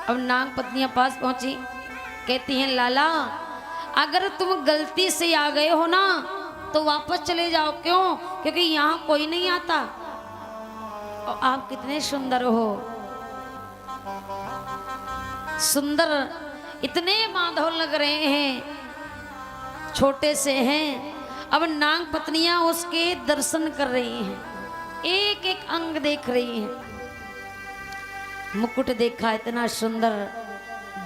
अब नाग पत्नियां पास पहुंची, कहती हैं लाला अगर तुम गलती से आ गए हो ना तो वापस चले जाओ। क्यों? क्योंकि यहाँ कोई नहीं आता और आप कितने सुंदर हो। सुंदर इतने माधव लग रहे हैं, छोटे से हैं। अब नाग पत्नियां उसके दर्शन कर रही हैं, एक एक अंग देख रही हैं। मुकुट देखा इतना सुंदर,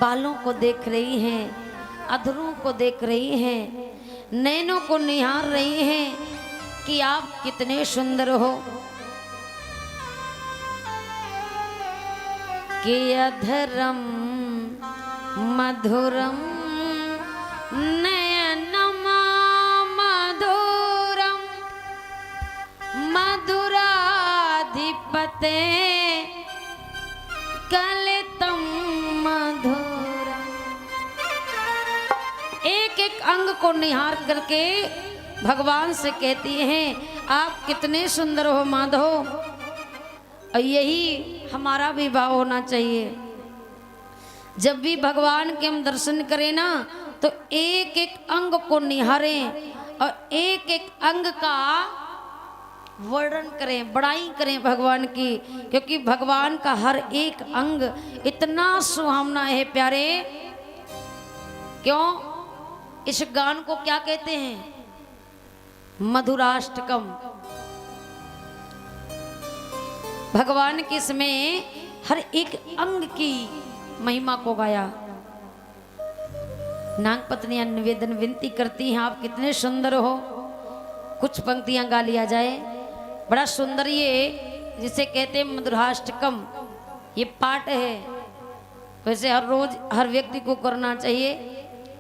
बालों को देख रही हैं, अधरों को देख रही हैं, नैनों को निहार रही हैं कि आप कितने सुंदर हो। कि अधरम मधुरम नयनम मधुरम मधुराधिपते कलितम मधुरम। एक एक अंग को निहार करके भगवान से कहती हैं आप कितने सुंदर हो माधव। और यही हमारा भी भाव होना चाहिए। जब भी भगवान के हम दर्शन करें ना तो एक एक अंग को निहारें और एक एक अंग का वर्णन करें, बड़ाई करें भगवान की, क्योंकि भगवान का हर एक अंग इतना सुहावना है प्यारे। क्यों? इस गान को क्या कहते हैं? मधुराष्टकम। भगवान के इसमें हर एक अंग की महिमा को गाया। नाग पत्नियां निवेदन विनती करती हैं आप कितने सुंदर हो, कुछ पंक्तियां गा लिया जाए। बड़ा सुंदर ये जिसे कहते हैं मधुराष्टकम, ये पाठ है। वैसे हर रोज हर व्यक्ति को करना चाहिए,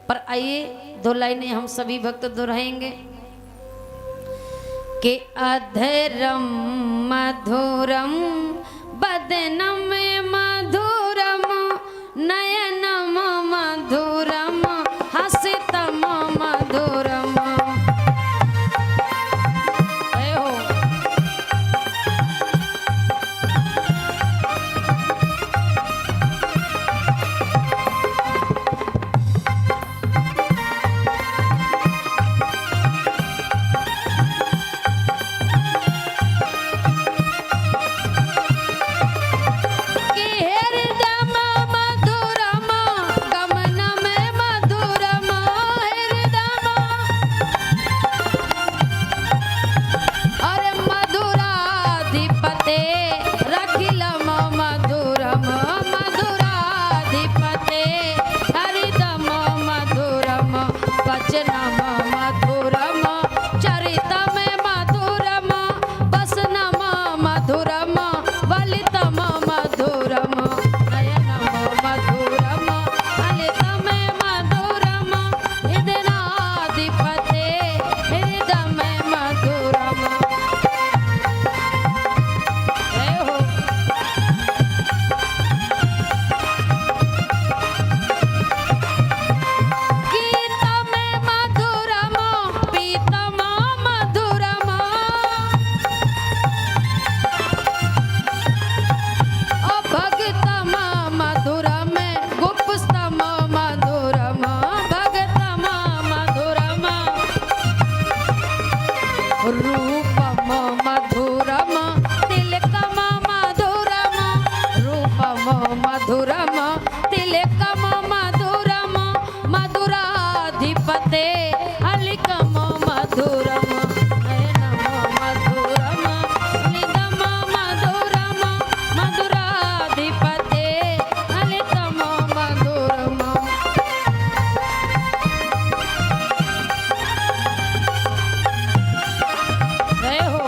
पर आइए दो लाइनें हम सभी भक्त दोहराएंगे। के अधरम मधुरम बदनम मधुरम नयनम मधुरम हसितम मधुरम। हो मधुरम तिलकम मधुरम मधुराधिपते अलिकम मधुरम नयनम मधुरम निदम मधुरम मधुराधिपते अलिकम मधुरम। जय हो।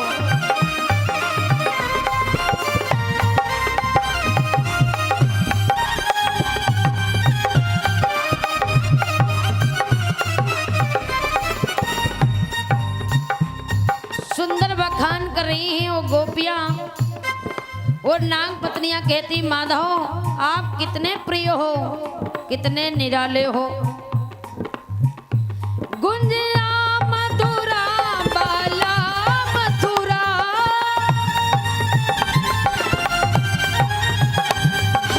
सुंदर बखान कर रही हैं वो गोपियां और नाग पत्नियां कहती माधव आप कितने प्रिय हो, कितने निराले हो। गुंजिया मधुरा बाला मथुरा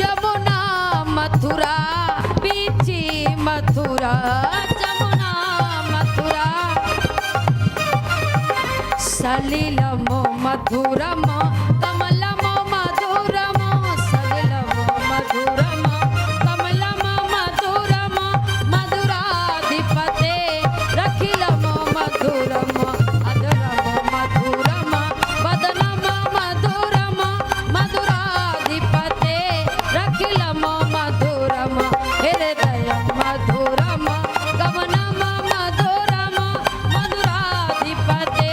यमुना मथुरा बीची मथुरा जमुना मथुरा सलिलम मधुरम कमलम मधुरम सलिलम मधुरम कमलम मधुरम मधुराधिपते रखिलम मधुरम अधरम मधुरम वदनम मधुरम मधुराधिपते रखिलम मधुरम हृदय मधुरम गमनम मधुरम मधुराधिपते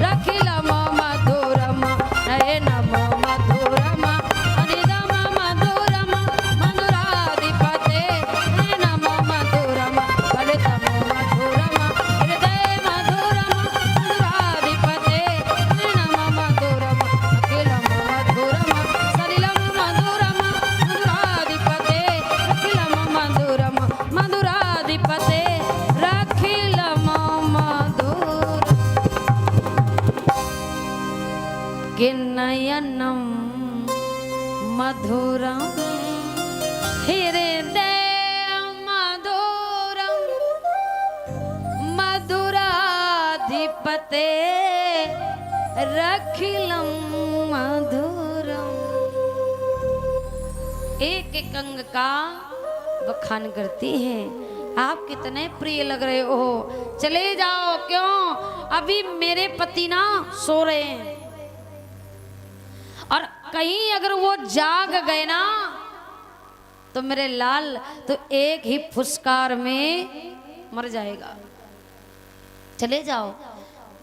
रखिलम मधुरम नयनम मधुरम अनिदम मधुरम मधुराधिपते नयनम मधुरम फलितम मधुरम हृदय मधुरम मधुराधिपते नयनम मधुरम अखिलम मधुरम सलिलम मधुरम मधुराधिपते रखिलम मधुरम मधुराधिपते रखिलम मधुरम के नयनम मधुरम हृदय मधुरम मधुराधिपते रखिलम मधुरम। एक एक अंग का बखान करती है आप कितने प्रिय लग रहे हो, चले जाओ। क्यों? अभी मेरे पति ना सो रहे हैं और कहीं अगर वो जाग गए ना तो मेरे लाल तो एक ही फुसकार में मर जाएगा, चले जाओ।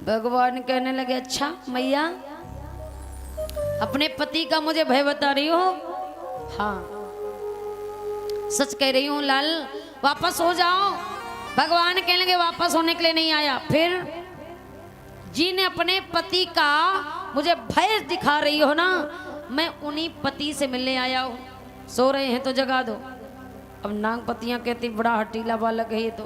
भगवान कहने लगे अच्छा मैया अपने पति का मुझे भय बता रही हो? हाँ सच कह रही हूँ लाल, वापस हो जाओ। भगवान कहने लगे वापस होने के लिए नहीं आया। फिर जिन्हें अपने पति का मुझे भय दिखा रही हो ना, मैं उन्हीं पति से मिलने आया हूँ। सो रहे हैं तो जगा दो। अब नागपतियाँ कहती बड़ा हटीला बालक है ये तो।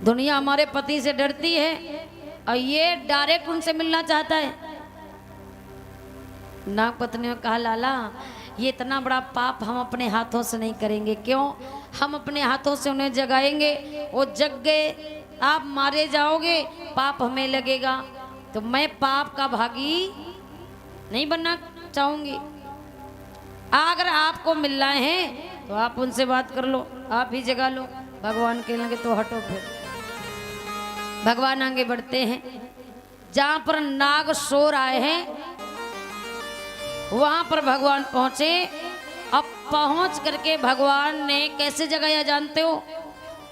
दुनिया हमारे पति से डरती है और ये डायरेक्ट उनसे मिलना चाहता है। नागपत्नी ने कहा लाला ये इतना बड़ा पाप हम अपने हाथों से नहीं करेंगे। क्यों? हम अपने हाथों से उन्हें जगाएंगे, वो जग गए, आप मारे जाओगे, पाप हमें लगेगा। तो मैं पाप का भागी नहीं बनना चाहूंगी। अगर आपको मिलना है तो आप उनसे बात कर लो, आप ही जगा लो। भगवान के लगे तो हटो। फिर भगवान आगे बढ़ते हैं। जहां पर नाग सो रहे हैं वहां पर भगवान पहुंचे। अब पहुंच करके भगवान ने कैसे जगाया जानते हो?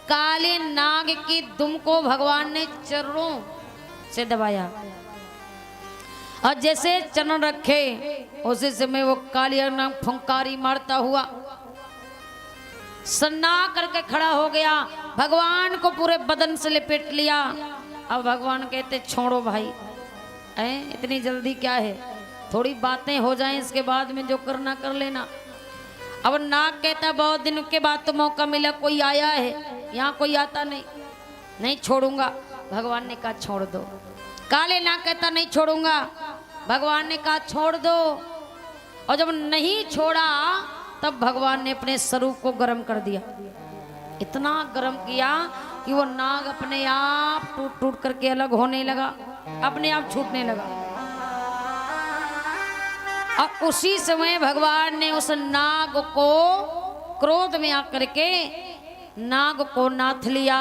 काले नाग की दुम को भगवान ने चरणों से दबाया और जैसे चरण रखे उसी समय वो काली नाग फुंकारी मारता हुआ सन्ना करके खड़ा हो गया। भगवान को पूरे बदन से लपेट लिया। अब भगवान कहते छोड़ो भाई, इतनी जल्दी क्या है, थोड़ी बातें हो जाएं, इसके बाद में जो करना कर लेना। अब नाग कहता बहुत दिन के बाद तो मौका मिला, कोई आया है, यहाँ कोई आता नहीं छोड़ूंगा। भगवान ने कहा छोड़ दो। काले नाग कहता नहीं छोड़ूंगा। भगवान ने कहा छोड़ दो। और जब नहीं छोड़ा तब भगवान ने अपने स्वरूप को गर्म कर दिया। इतना गर्म किया कि वो नाग अपने आप टूट टूट करके अलग होने लगा, अपने आप छूटने लगा। और उसी समय भगवान ने उस नाग को क्रोध में आकर के नाग को नाथ लिया।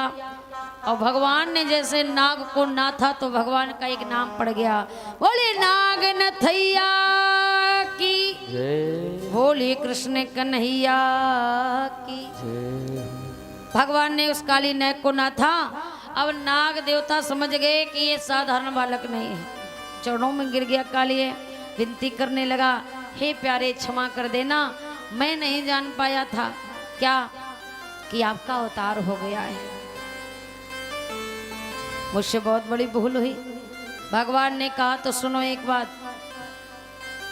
और भगवान ने जैसे नाग को नाथा तो भगवान का एक नाम पड़ गया, बोले नाग नथैया की, बोले कृष्ण कन्हैया की। भगवान ने उस काली नाग को नाथा। अब नाग देवता समझ गए कि ये साधारण बालक नहीं है। चरणों में गिर गया काली, विनती करने लगा, हे प्यारे क्षमा कर देना, मैं नहीं जान पाया था क्या कि आपका अवतार हो गया है, मुझसे बहुत बड़ी भूल हुई। भगवान ने कहा तो सुनो एक बात,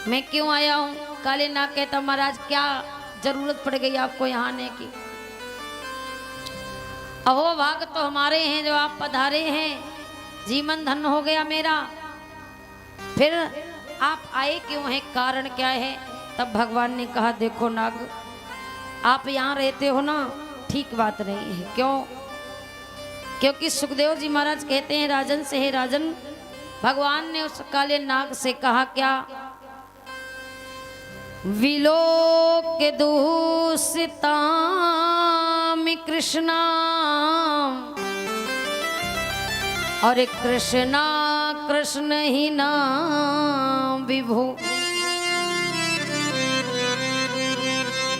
मैं क्यों आया हूँ? काले नाग कहता महाराज क्या जरूरत पड़ गई आपको यहाँ आने की? अहो भाग तो हमारे हैं जो आप पधारे हैं, जीवन धन हो गया मेरा, फिर आप आए क्यों हैं, कारण क्या है? तब भगवान ने कहा देखो नाग, आप यहाँ रहते हो ना, ठीक बात नहीं है। क्यों? क्योंकि सुखदेव जी महाराज कहते हैं राजन से, हे राजन, भगवान ने उस काले नाग से कहा क्या, विलोक दूषितामि कृष्णा और कृष्णा कृष्ण ही नाम विभु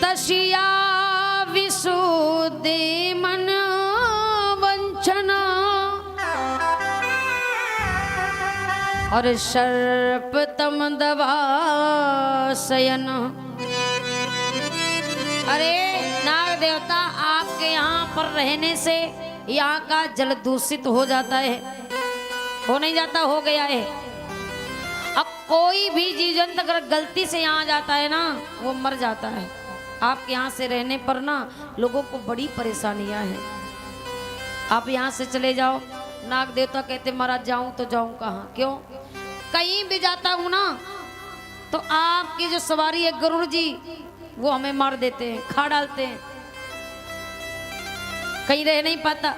तशिया विशुद्धि मन वंचना और सर्प तम दवा शयन। अरे नाग देवता, आपके यहाँ पर रहने से यहाँ का जल दूषित हो जाता है, हो नहीं जाता, हो गया है। अब कोई भी जीव जंतु अगर गलती से यहाँ जाता है ना, वो मर जाता है। आपके यहाँ से रहने पर ना लोगों को बड़ी परेशानियां हैं। आप यहाँ से चले जाओ। नाग देवता कहते महाराज जाऊं तो जाऊं कहाँ? क्यों? कहीं भी जाता हूं ना तो आपकी जो सवारी है गरुड़ जी, वो हमें मार देते हैं, खा डालते हैं, कहीं रह नहीं पाता।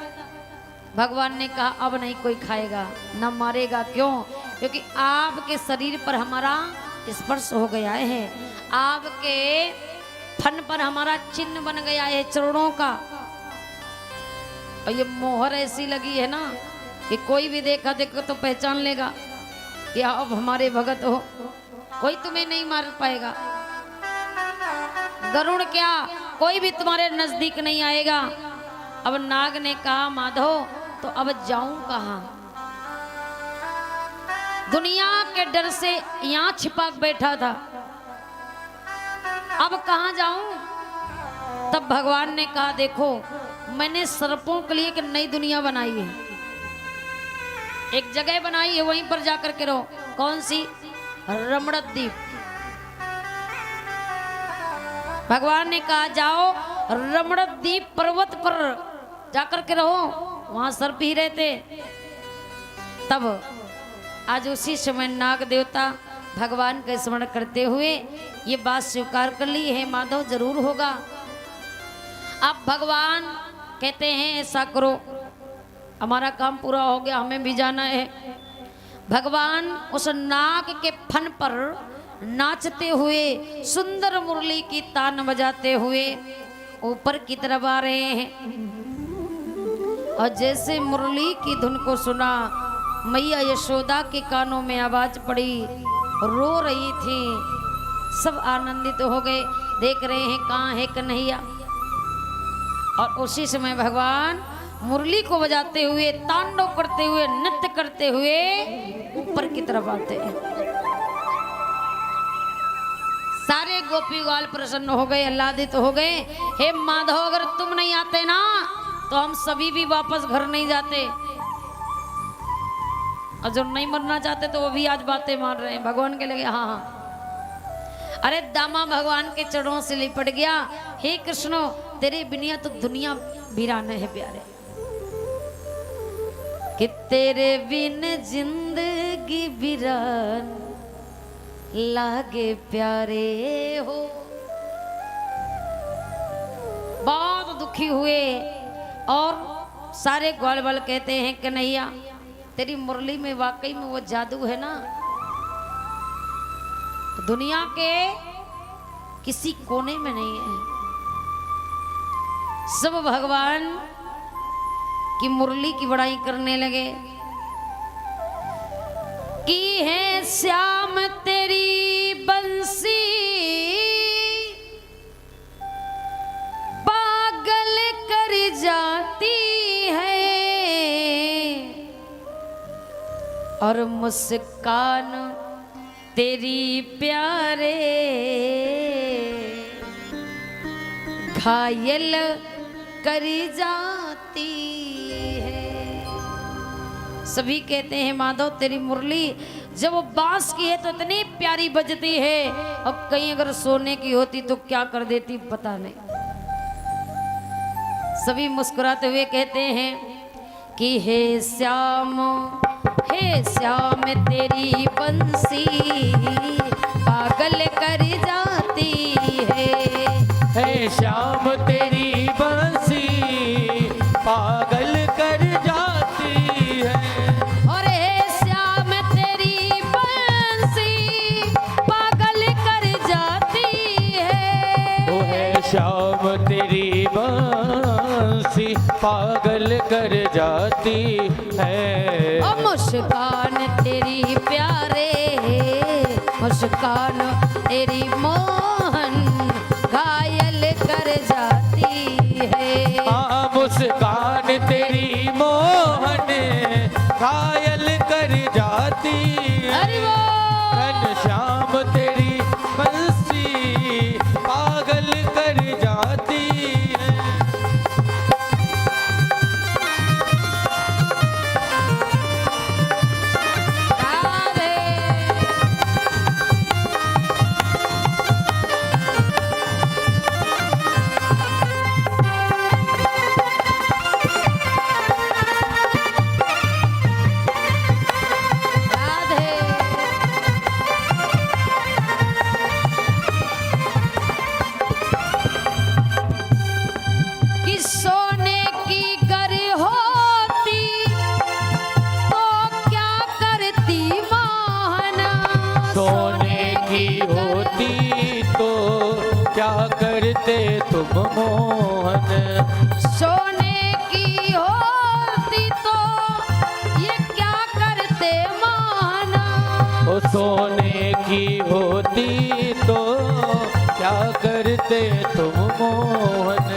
भगवान ने कहा अब नहीं कोई खाएगा न मारेगा। क्यों? क्योंकि आपके शरीर पर हमारा स्पर्श हो गया है, आपके फन पर हमारा चिन्ह बन गया है चरणों का। और ये मोहर ऐसी लगी है ना कि कोई भी देखा तो पहचान लेगा कि अब हमारे भगत हो, कोई तुम्हें नहीं मार पाएगा। गरुड़ क्या, कोई भी तुम्हारे नजदीक नहीं आएगा। अब नाग ने कहा माधव तो अब जाऊं कहाँ? दुनिया के डर से यहाँ छिपा बैठा था, अब कहाँ जाऊं? तब भगवान ने कहा देखो, मैंने सर्पों के लिए एक नई दुनिया बनाई है। एक जगह बनाई है, वहीं पर जाकर के रहो। कौन सी? रमणद्वीप। भगवान ने कहा जाओ रमणद्वीप पर्वत पर जाकर के रहो, वहां सर्प ही रहते। तब आज उसी समय नाग देवता भगवान का स्मरण करते हुए ये बात स्वीकार कर ली है, माधव जरूर होगा। अब भगवान कहते हैं ऐसा करो, हमारा काम पूरा हो गया, हमें भी जाना है। भगवान उस नाग के फन पर नाचते हुए सुंदर मुरली की तान बजाते हुए ऊपर की तरफ आ रहे हैं। और जैसे मुरली की धुन को सुना, मैया यशोदा के कानों में आवाज पड़ी, रो रही थी। सब आनंदित हो गए, देख रहे हैं कहाँ है कन्हैया। और उसी समय भगवान मुरली को बजाते हुए, तांडव करते हुए, नृत्य करते हुए ऊपर की तरफ आते हैं। सारे गोपी ग्वाल प्रसन्न हो गए, आह्लादित हो गए। हे माधव, अगर तुम नहीं आते ना तो हम सभी भी वापस घर नहीं जाते। और जो नहीं मरना चाहते तो वो भी आज बातें मान रहे हैं। भगवान के लगे हाँ हाँ। अरे दामा भगवान के चरणों से लिपट गया, हे कृष्ण तेरे बिना तो दुनिया वीरान है प्यारे, कि तेरे बिन जिंदगी वीरान लागे प्यारे हो। बहुत दुखी हुए और सारे ग्वाल बाल कहते हैं कन्हैया तेरी मुरली में वाकई में वो जादू है ना, दुनिया के किसी कोने में नहीं है। सब भगवान की मुरली की बड़ाई करने लगे कि है श्याम तेरी बंसी पागल कर जाती है, और मुस्कान तेरी प्यारे घायल करी जाती है। सभी कहते हैं माधव तेरी मुरली जब वो बांस की है तो इतनी प्यारी बजती है, और कहीं अगर सोने की होती तो क्या कर देती पता नहीं। सभी मुस्कुराते हुए कहते हैं कि हे श्याम तेरी बंसी पागल कर जाती है। हे श्याम तेरी बंसी पागल कर जाती है। और हे श्याम तेरी बंसी पागल कर जाती है। ओ है श्याम तेरी बंसी पागल कर जाती है। ओ मुस्कान तेरी प्यारे, मुस्कान तेरी मोहन घायल कर जाती है। हाँ मुस्कान तेरी मोहन घायल कर जाती है। अरे वो घनश्याम तेरी बंसी पागल कर जाती है। करते तुम मोहन, सोने की होती तो ये क्या करते मोहन। ओ सोने की होती तो क्या करते तुम मोहन।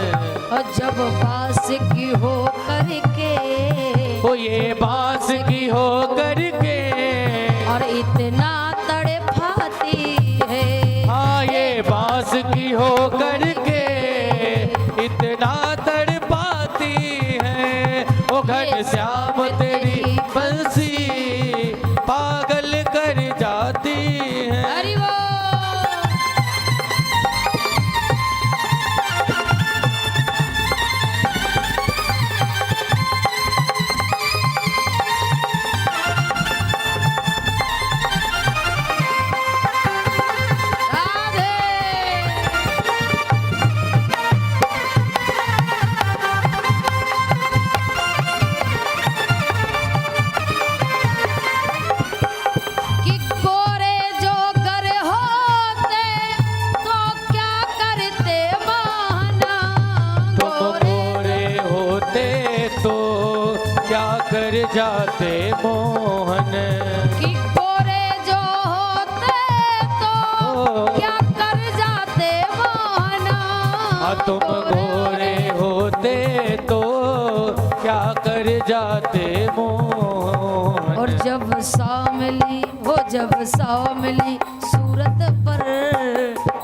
और जब बांस की हो करके, ओ ये बांस की हो करके, और इतना तड़पाती है। हाँ ये बांस की हो करके इतना तड़पाती है। ओ घनश्याम तेरी बंसी मोहन। कि गोरे जो होते तो क्या कर जाते मोहन। तुम गोरे होते तो क्या कर जाते मोहन। और जब सामली वो जब सामली सूरत पर,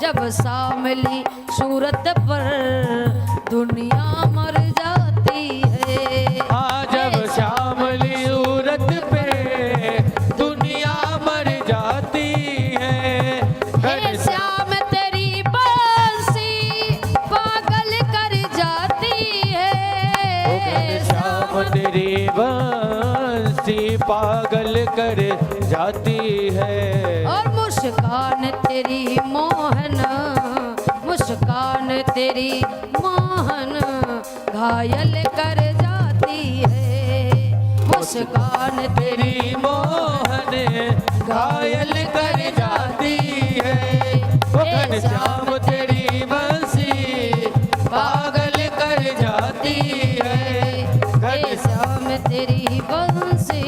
जब सामली सूरत पर दुनिया मर जाती है। जब श्यामली सूरत पे दुनिया मर जाती है। हे श्याम तेरी बंसी पागल कर जाती है। श्याम तेरी बंसी पागल कर जाती है। और मुस्कान तेरी मोहन, मुस्कान तेरी मोहन घायल कर जाती है। मुस्कान तेरी मोहन घायल कर जाती है। वो श्याम तेरी बंसी पागल कर जाती है। हे श्याम तेरी बंसी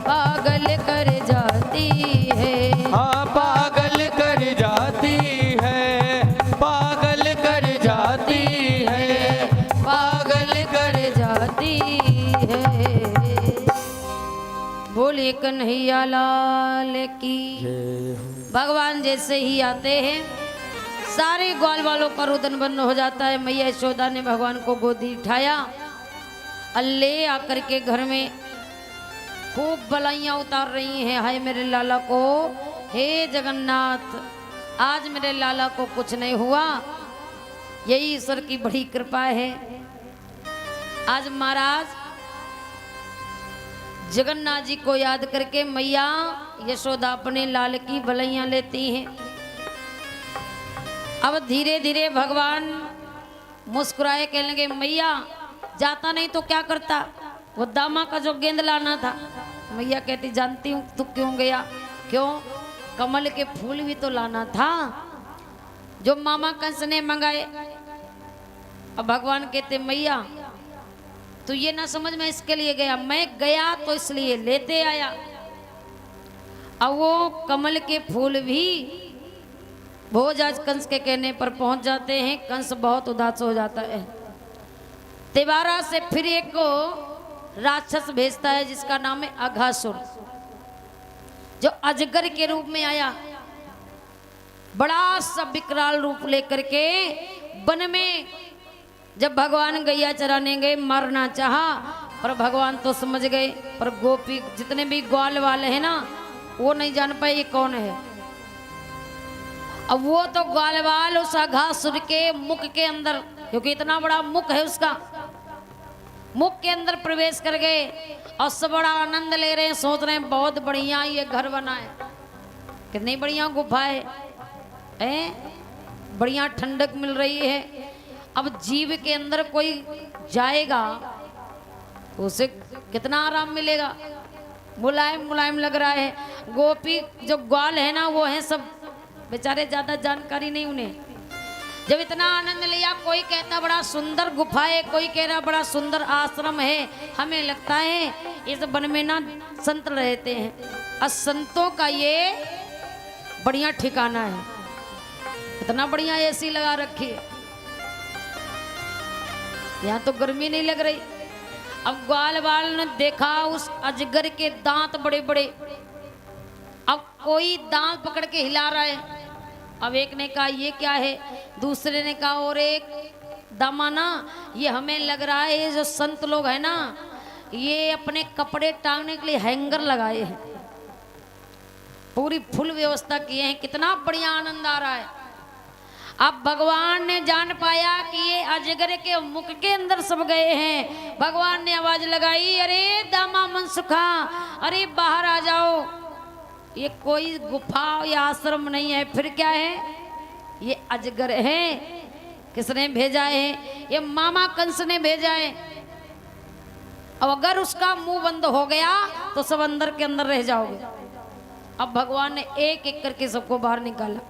पागल कर जाती है। हाँ पागल कर जाती है, पागल कर जाती है, पागल कर जाती है। बोले कन्हैया लाल की। भगवान जैसे ही आते हैं सारे ग्वाल वालों का रुदन बंद हो जाता है। मैया यशोदा ने भगवान को गोदी उठाया, अल्ले आकर के घर में खूब बलाइयाँ उतार रही हैं। हाय मेरे लाला को, हे जगन्नाथ आज मेरे लाला को कुछ नहीं हुआ, यही ईश्वर की बड़ी कृपा है। आज महाराज जगन्नाथ जी को याद करके मैया यशोदा अपने लाल की भलाइयाँ लेती हैं। अब धीरे धीरे भगवान मुस्कुराए, कहने लगे मैया जाता नहीं तो क्या करता, वो दामा का जो गेंद लाना था। मैया कहती जानती हूँ तू क्यों गया, क्यों, कमल के फूल भी तो लाना था जो मामा कंस ने मंगाए। अब भगवान कहते मैया तू ये ना समझ मैं इसके लिए गया, मैं गया तो इसलिए लेते आया। अब वो कमल के फूल भी भोज आज कंस के कहने पर पहुंच जाते हैं। कंस बहुत उदास हो जाता है। तिवारा से फिर एक को राक्षस भेजता है जिसका नाम है अघासुर, जो अजगर के रूप में आया, बड़ा सा विकराल रूप लेकर के वन में जब भगवान गैया चराने गए मारना चाहा, पर भगवान तो समझ गए, पर गोपी जितने भी ग्वाल वाले हैं ना वो नहीं जान पाए ये कौन है। अब वो तो ग्वालवाल उस अघासुर के मुख के अंदर, क्योंकि इतना बड़ा मुख है उसका, मुख के अंदर प्रवेश कर गए और सब बड़ा आनंद ले रहे हैं, सोच रहे हैं बहुत बढ़िया ये घर बना है, कितनी बढ़िया गुफा है, बढ़िया ठंडक मिल रही है। अब जीव के अंदर कोई जाएगा तो उसे कितना आराम मिलेगा, मुलायम मुलायम लग रहा है। गोपी जो ग्वाल है ना वो है सब बेचारे, ज्यादा जानकारी नहीं उन्हें। जब इतना आनंद लिया, कोई कहता बड़ा सुंदर गुफा है, कोई कह रहा बड़ा सुंदर आश्रम है, हमें लगता है इस वन में ना संत रहते हैं, और संतों का ये बढ़िया ठिकाना है। इतना बढ़िया एसी लगा रखी है, यहाँ तो गर्मी नहीं लग रही। अब ग्वाल वाल ने देखा उस अजगर के दांत बड़े बड़े, अब कोई दांत पकड़ के हिला रहा है। अब एक ने कहा ये क्या है, दूसरे ने कहा और एक दामाना ये हमें लग रहा है ये जो संत लोग है ना ये अपने कपड़े टांगने के लिए हैंगर लगाए हैं, पूरी फुल व्यवस्था किए हैं, कितना बढ़िया आनंद आ रहा है। अब भगवान ने जान पाया कि ये अजगर के मुख के अंदर सब गए हैं। भगवान ने आवाज लगाई, अरे दामा मनसुखा, अरे बाहर आ जाओ, ये कोई गुफा या आश्रम नहीं है, फिर क्या है, ये अजगर है। किसने भेजा है, ये मामा कंस ने भेजा है। अब अगर उसका मुंह बंद हो गया तो सब अंदर के अंदर रह जाओगे। अब भगवान ने एक एक करके सबको बाहर निकाला,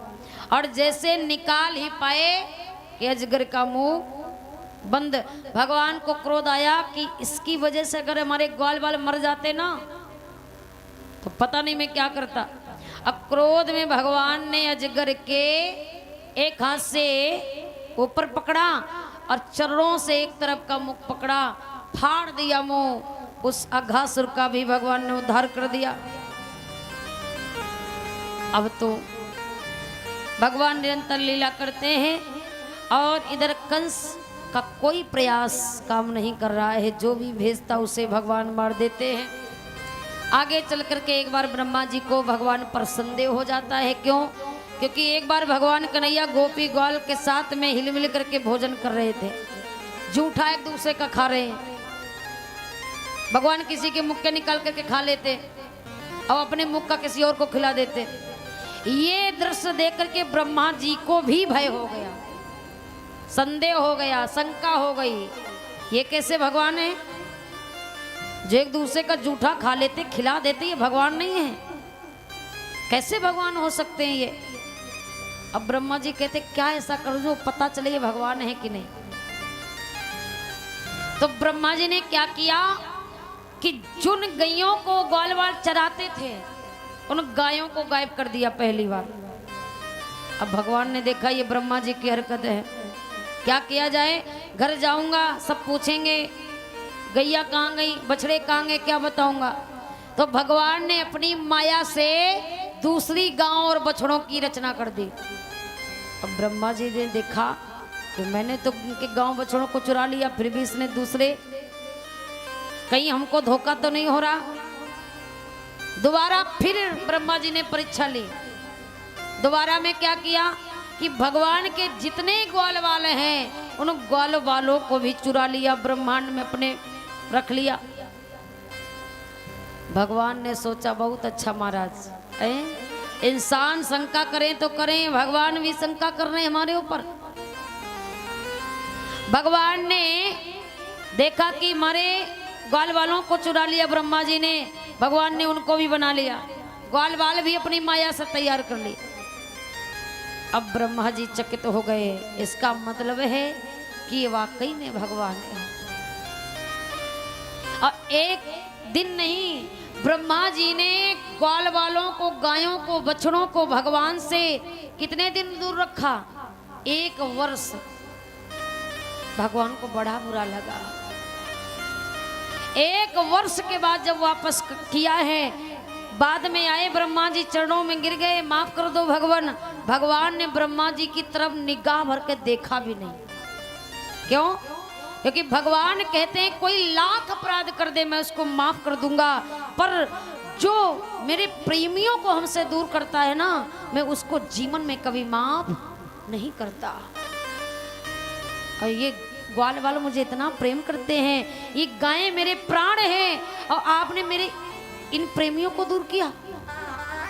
और जैसे निकाल ही पाए कि अजगर का मुंह बंद। भगवान को क्रोध आया कि इसकी वजह से अगर हमारे ग्वाल बाल मर जाते ना तो पता नहीं मैं क्या करता। अब क्रोध में भगवान ने अजगर के एक हाथ से ऊपर पकड़ा और चरणों से एक तरफ का मुख पकड़ा, फाड़ दिया मुंह। उस अघासुर का भी भगवान ने उद्धार कर दिया। अब तो भगवान निरंतर लीला करते हैं और इधर कंस का कोई प्रयास काम नहीं कर रहा है, जो भी भेजता उसे भगवान मार देते हैं। आगे चल करके एक बार ब्रह्मा जी को भगवान पर संदेह हो जाता है। क्यों? क्योंकि एक बार भगवान कन्हैया गोपी ग्वाल के साथ में हिल मिल करके भोजन कर रहे थे, जूठा एक दूसरे का खा रहे हैं। भगवान किसी के मुख के निकाल करके खा लेते और अपने मुख का किसी और को खिला देते। ये दृश्य देख करके ब्रह्मा जी को भी भय हो गया, संदेह हो गया, शंका हो गई। ये कैसे भगवान है जो एक दूसरे का जूठा खा लेते खिला देते? ये भगवान नहीं है, कैसे भगवान हो सकते हैं ये? अब ब्रह्मा जी कहते क्या ऐसा करो जो पता चले ये भगवान है कि नहीं। तो ब्रह्मा जी ने क्या किया कि जिन गायों को ग्वाल वाल चराते थे उन गायों को गायब कर दिया पहली बार। अब भगवान ने देखा ये ब्रह्मा जी की हरकत है, क्या किया जाए? घर जाऊंगा सब पूछेंगे गैया कहाँ गई, बछड़े कहाँ गए, क्या बताऊंगा। तो भगवान ने अपनी माया से दूसरी गांव और बछड़ों की रचना कर दी। अब ब्रह्मा जी ने देखा कि मैंने तो उनके गांव बछड़ों को चुरा लिया, फिर भी इसने दूसरे, कहीं हमको धोखा तो नहीं हो रहा। दोबारा फिर ब्रह्मा जी ने परीक्षा ली। दोबारा में क्या किया कि भगवान के जितने ग्वाल वाले हैं उन ग्वाल वालों को भी चुरा लिया, ब्रह्मांड में अपने रख लिया। भगवान ने सोचा बहुत अच्छा महाराज, इंसान शंका करें तो करें, भगवान भी शंका कर रहे हैं हमारे ऊपर। भगवान ने देखा कि हमारे ग्वाल वालों को चुरा लिया ब्रह्मा जी ने, भगवान ने उनको भी बना लिया, ग्वाल वाल भी अपनी माया से तैयार कर ली। अब ब्रह्मा जी चकित हो गए, इसका मतलब है कि ये वाकई में भगवान है। और एक दिन नहीं, ब्रह्मा जी ने ग्वाल वालों को, गायों को, बछड़ों को भगवान से कितने दिन दूर रखा? 1 वर्ष। भगवान को बड़ा बुरा लगा। 1 वर्ष के बाद जब वापस किया है, बाद में आए ब्रह्मा जी चरणों में गिर गए, माफ कर दो भगवान। भगवान ने ब्रह्मा जी की तरफ निगाह भर के देखा भी नहीं। क्यों? क्योंकि भगवान कहते हैं कोई लाख अपराध कर दे मैं उसको माफ कर दूंगा, पर जो मेरे प्रेमियों को हमसे दूर करता है ना, मैं उसको जीवन में कभी माफ नहीं करता। और ये ग्वाल वाले मुझे इतना प्रेम करते हैं, ये गायें मेरे प्राण हैं, और आपने मेरे इन प्रेमियों को दूर किया।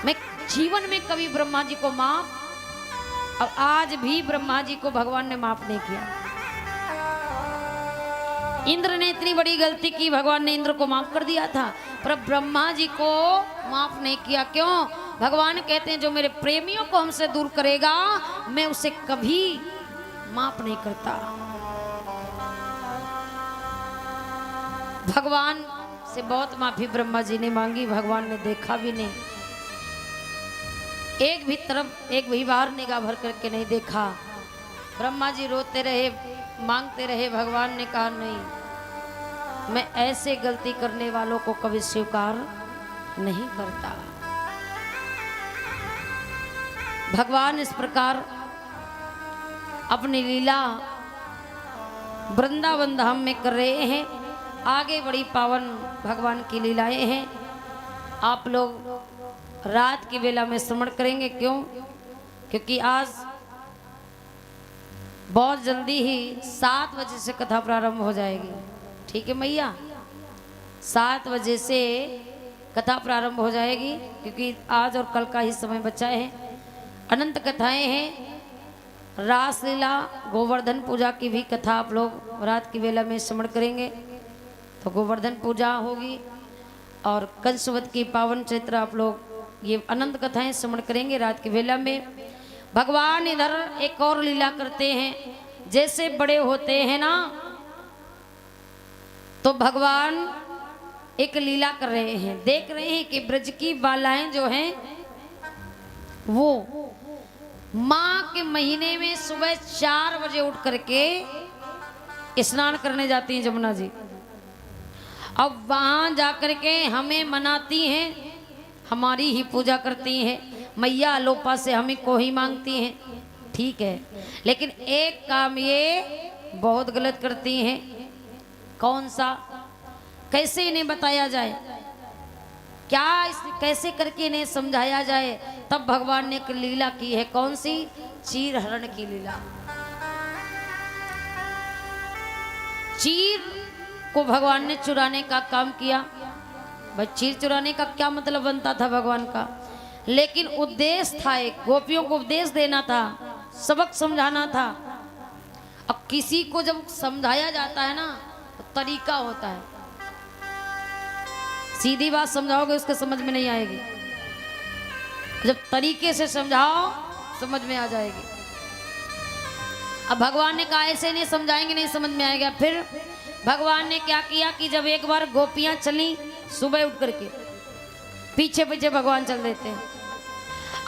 मैं जीवन में कभी ब्रह्मा जी को माफ, और आज भी ब्रह्मा जी को भगवान ने माफ नहीं किया। इंद्र ने इतनी बड़ी गलती की, भगवान ने इंद्र को माफ कर दिया था, पर ब्रह्मा जी को माफ नहीं किया। क्यों? भगवान कहते हैं जो मेरे प्रेमियों को हमसे दूर करेगा मैं उसे कभी माफ नहीं करता। भगवान से बहुत माफी ब्रह्मा जी ने मांगी, भगवान ने देखा भी नहीं, एक भी तरफ एक भी बार निगाह भर करके नहीं देखा। ब्रह्मा जी रोते रहे, मांगते रहे। भगवान ने कहा नहीं, मैं ऐसे गलती करने वालों को कभी स्वीकार नहीं करता। भगवान इस प्रकार अपनी लीला वृंदावन धाम में कर रहे हैं। आगे बड़ी पावन भगवान की लीलाएं हैं। आप लोग रात की वेला में स्मरण करेंगे। क्यों? क्योंकि आज बहुत जल्दी ही 7 बजे से कथा प्रारंभ हो जाएगी। ठीक है मैया, 7 बजे से कथा प्रारंभ हो जाएगी, क्योंकि आज और कल का ही समय बचा है। अनंत कथाएं हैं। रास लीला, गोवर्धन पूजा की भी कथा आप लोग रात की वेला में स्मरण करेंगे। तो गोवर्धन पूजा होगी और कंसवत की पावन चैत्र आप लोग ये अनंत कथाएं स्मरण करेंगे रात की वेला में। भगवान इधर एक और लीला करते हैं। जैसे बड़े होते हैं ना, तो भगवान एक लीला कर रहे हैं, देख रहे हैं कि ब्रज की बालाएं जो हैं वो माँ के महीने में सुबह 4 बजे उठ करके स्नान करने जाती हैं जमुना जी। अब वहां जाकर के हमें मनाती हैं, हमारी ही पूजा करती हैं, मैया लोपा से हमें को ही मांगती हैं, ठीक है। लेकिन एक काम ये बहुत गलत करती हैं। कौन सा? कैसे इन्हें बताया जाए, क्या कैसे करके इन्हें समझाया जाए? तब भगवान ने एक लीला की है। कौन सी? चीर हरण की लीला। चीर को भगवान ने चुराने का काम किया। भाई चीर चुराने का क्या मतलब बनता था भगवान का? लेकिन उद्देश्य था एक, गोपियों को उपदेश देना था, सबक समझाना था। अब किसी को जब समझाया जाता है ना तो तरीका होता है। सीधी बात समझाओगे उसके समझ में नहीं आएगी, जब तरीके से समझाओ समझ में आ जाएगी। अब भगवान ने कहा ऐसे नहीं समझाएंगे नहीं समझ में आएगा। फिर भगवान ने क्या किया कि जब एक बार गोपियां चली सुबह उठ करके, पीछे पीछे भगवान चल देते हैं।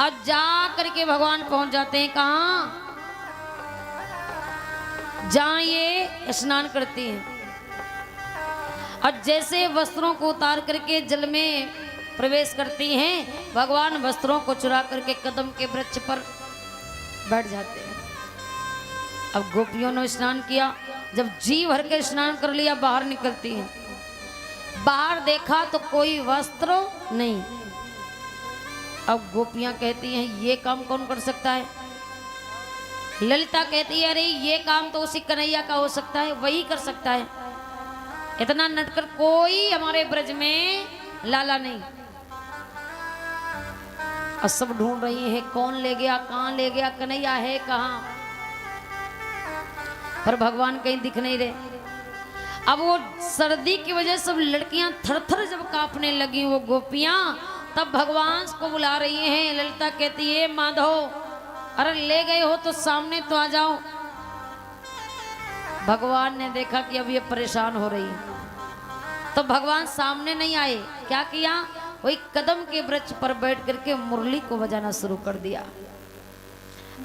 अब जा करके भगवान पहुंच जाते हैं कहाँ? जहां ये स्नान करती हैं। और जैसे वस्त्रों को उतार करके जल में प्रवेश करती हैं, भगवान वस्त्रों को चुरा करके कदम के वृक्ष पर बैठ जाते हैं। अब गोपियों ने स्नान किया, जब जी भर के स्नान कर लिया बाहर निकलती हैं। बाहर देखा तो कोई वस्त्र नहीं। अब गोपियां कहती हैं ये काम कौन कर सकता है? ललिता कहती है अरे ये काम तो उसी कन्हैया का हो सकता है, वही कर सकता है। इतना नटकर कोई हमारे ब्रज में लाला नहीं। और सब ढूंढ रही हैं कौन ले गया, कहां ले गया, कन्हैया है कहां? पर भगवान कहीं दिख नहीं रहे। अब वो सर्दी की वजह से सब लड़कियां थर थर जब कांपने लगी, वो गोपियां, तब भगवान को बुला रही हैं। ललिता कहती है माधव अरे ले गए हो तो सामने तो आ जाओ। भगवान ने देखा कि अब ये परेशान हो रही है, तो भगवान सामने नहीं आए। क्या किया? वही कदम के वृक्ष पर बैठ करके मुरली को बजाना शुरू कर दिया।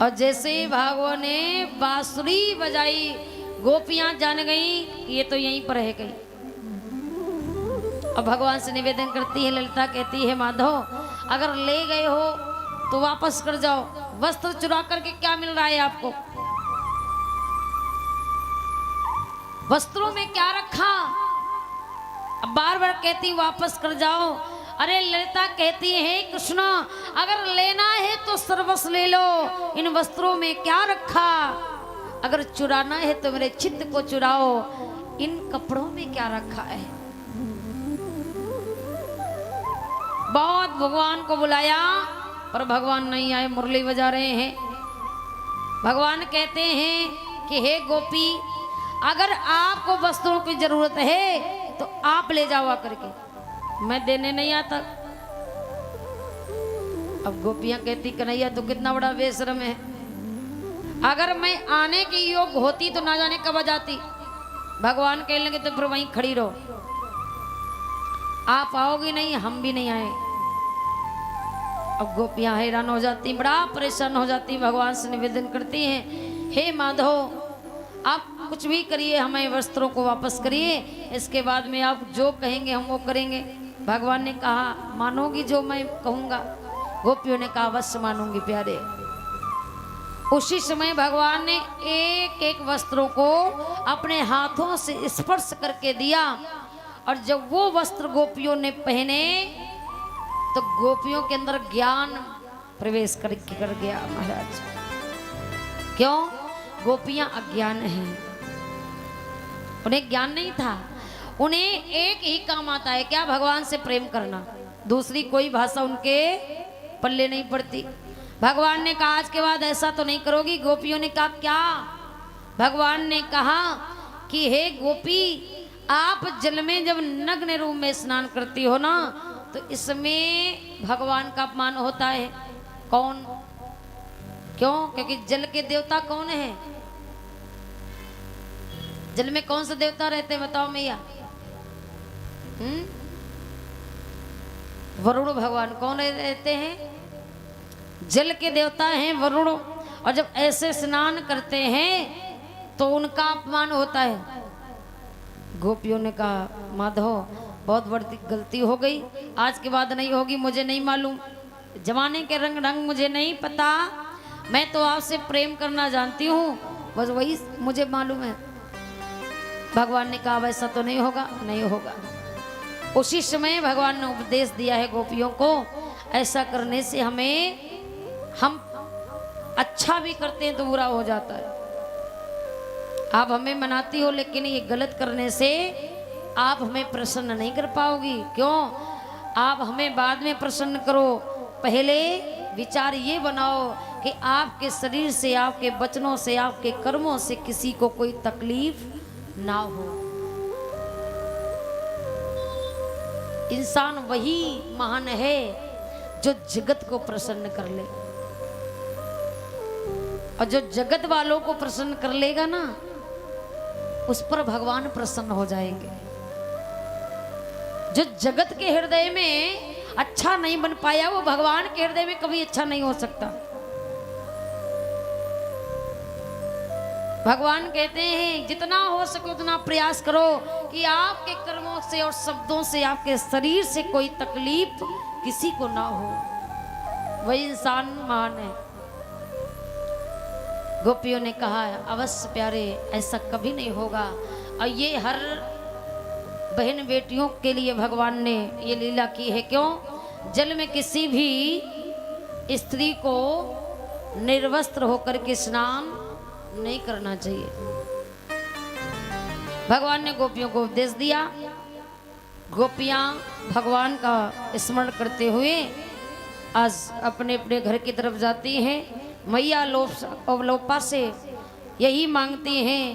और जैसे ही भगवान ने बांसुरी बजाई, गोपियां जान गई कि ये तो यहीं पर है कहीं। और भगवान से निवेदन करती है ललिता, कहती है माधव अगर ले गए हो तो वापस कर जाओ। वस्त्र चुरा करके क्या मिल रहा है आपको? वस्त्रों में क्या रखा? अब बार बार कहती वापस कर जाओ। अरे ललिता कहती है कृष्ण अगर लेना है तो सर्वस्व ले लो, इन वस्त्रों में क्या रखा? अगर चुराना है तो मेरे चित्त को चुराओ, इन कपड़ों में क्या रखा है? बहुत भगवान को बुलाया पर भगवान नहीं आए, मुरली बजा रहे हैं। भगवान कहते हैं कि हे गोपी अगर आपको वस्त्रों की जरूरत है तो आप ले जाओ करके, मैं देने नहीं आता। अब गोपियां कहती कन्हैया तो कितना बड़ा बेशरम है, अगर मैं आने की योग्य होती तो ना जाने कब आ जाती। भगवान कह लेंगे तो फिर वहीं खड़ी रहो, आप आओगी नहीं हम भी नहीं आए। अब गोपियां हैरान हो जाती, बड़ा परेशान हो जाती, भगवान से निवेदन करती हैं हे माधव आप कुछ भी करिए, हमें वस्त्रों को वापस करिए, इसके बाद में आप जो कहेंगे हम वो करेंगे। भगवान ने कहा मानोगी जो मैं कहूँगा? गोपियों ने कहा अवश्य मानूंगी प्यारे। उसी समय भगवान ने एक एक वस्त्रों को अपने हाथों से स्पर्श करके दिया, और जब वो वस्त्र गोपियों ने पहने तो गोपियों के अंदर ज्ञान प्रवेश कर गया महाराज। क्यों? गोपियां अज्ञान हैं, उन्हें ज्ञान नहीं था। उन्हें एक ही काम आता है, क्या? भगवान से प्रेम करना, दूसरी कोई भाषा उनके पल्ले नहीं पड़ती। भगवान ने कहा आज के बाद ऐसा तो नहीं करोगी? गोपियों ने कहा क्या? भगवान ने कहा कि हे गोपी आप जल में जब नग्न रूप में स्नान करती हो ना तो इसमें भगवान का अपमान होता है। कौन? क्यों? क्योंकि जल के देवता कौन है? जल में कौन से देवता रहते हैं बताओ मैया? वरुण भगवान कौन रहते हैं? जल के देवता हैं वरुण। और जब ऐसे स्नान करते हैं तो उनका अपमान होता है। गोपियों ने कहा माधव बहुत बड़ी गलती हो गई, आज के बाद नहीं होगी, मुझे नहीं मालूम, जमाने के रंग ढंग मुझे नहीं पता, मैं तो आपसे प्रेम करना जानती हूँ, बस वही मुझे मालूम है। भगवान ने कहा वैसा तो नहीं होगा, नहीं होगा। उसी समय भगवान ने उपदेश दिया है गोपियों को, ऐसा करने से हम अच्छा भी करते हैं तो बुरा हो जाता है। आप हमें मनाती हो लेकिन ये गलत करने से आप हमें प्रसन्न नहीं कर पाओगी। क्यों? आप हमें बाद में प्रसन्न करो, पहले विचार ये बनाओ कि आपके शरीर से, आपके वचनों से, आपके कर्मों से किसी को कोई तकलीफ ना हो। इंसान वही महान है जो जगत को प्रसन्न कर ले, और जो जगत वालों को प्रसन्न कर लेगा ना, उस पर भगवान प्रसन्न हो जाएंगे। जो जगत के हृदय में अच्छा नहीं बन पाया, वो भगवान के हृदय में कभी अच्छा नहीं हो सकता। भगवान कहते हैं जितना हो सके उतना प्रयास करो कि आपके कर्मों से और शब्दों से, आपके शरीर से कोई तकलीफ किसी को ना हो। वही इंसान महान है। गोपियों ने कहा अवश्य प्यारे, ऐसा कभी नहीं होगा। और ये हर बहन बेटियों के लिए भगवान ने ये लीला की है। क्यों? जल में किसी भी स्त्री को निर्वस्त्र होकर के स्नान नहीं करना चाहिए। भगवान ने गोपियों को उपदेश दिया। गोपियां भगवान का स्मरण करते हुए आज अपने अपने घर की तरफ जाती हैं। मैया अवलोपा से यही मांगती हैं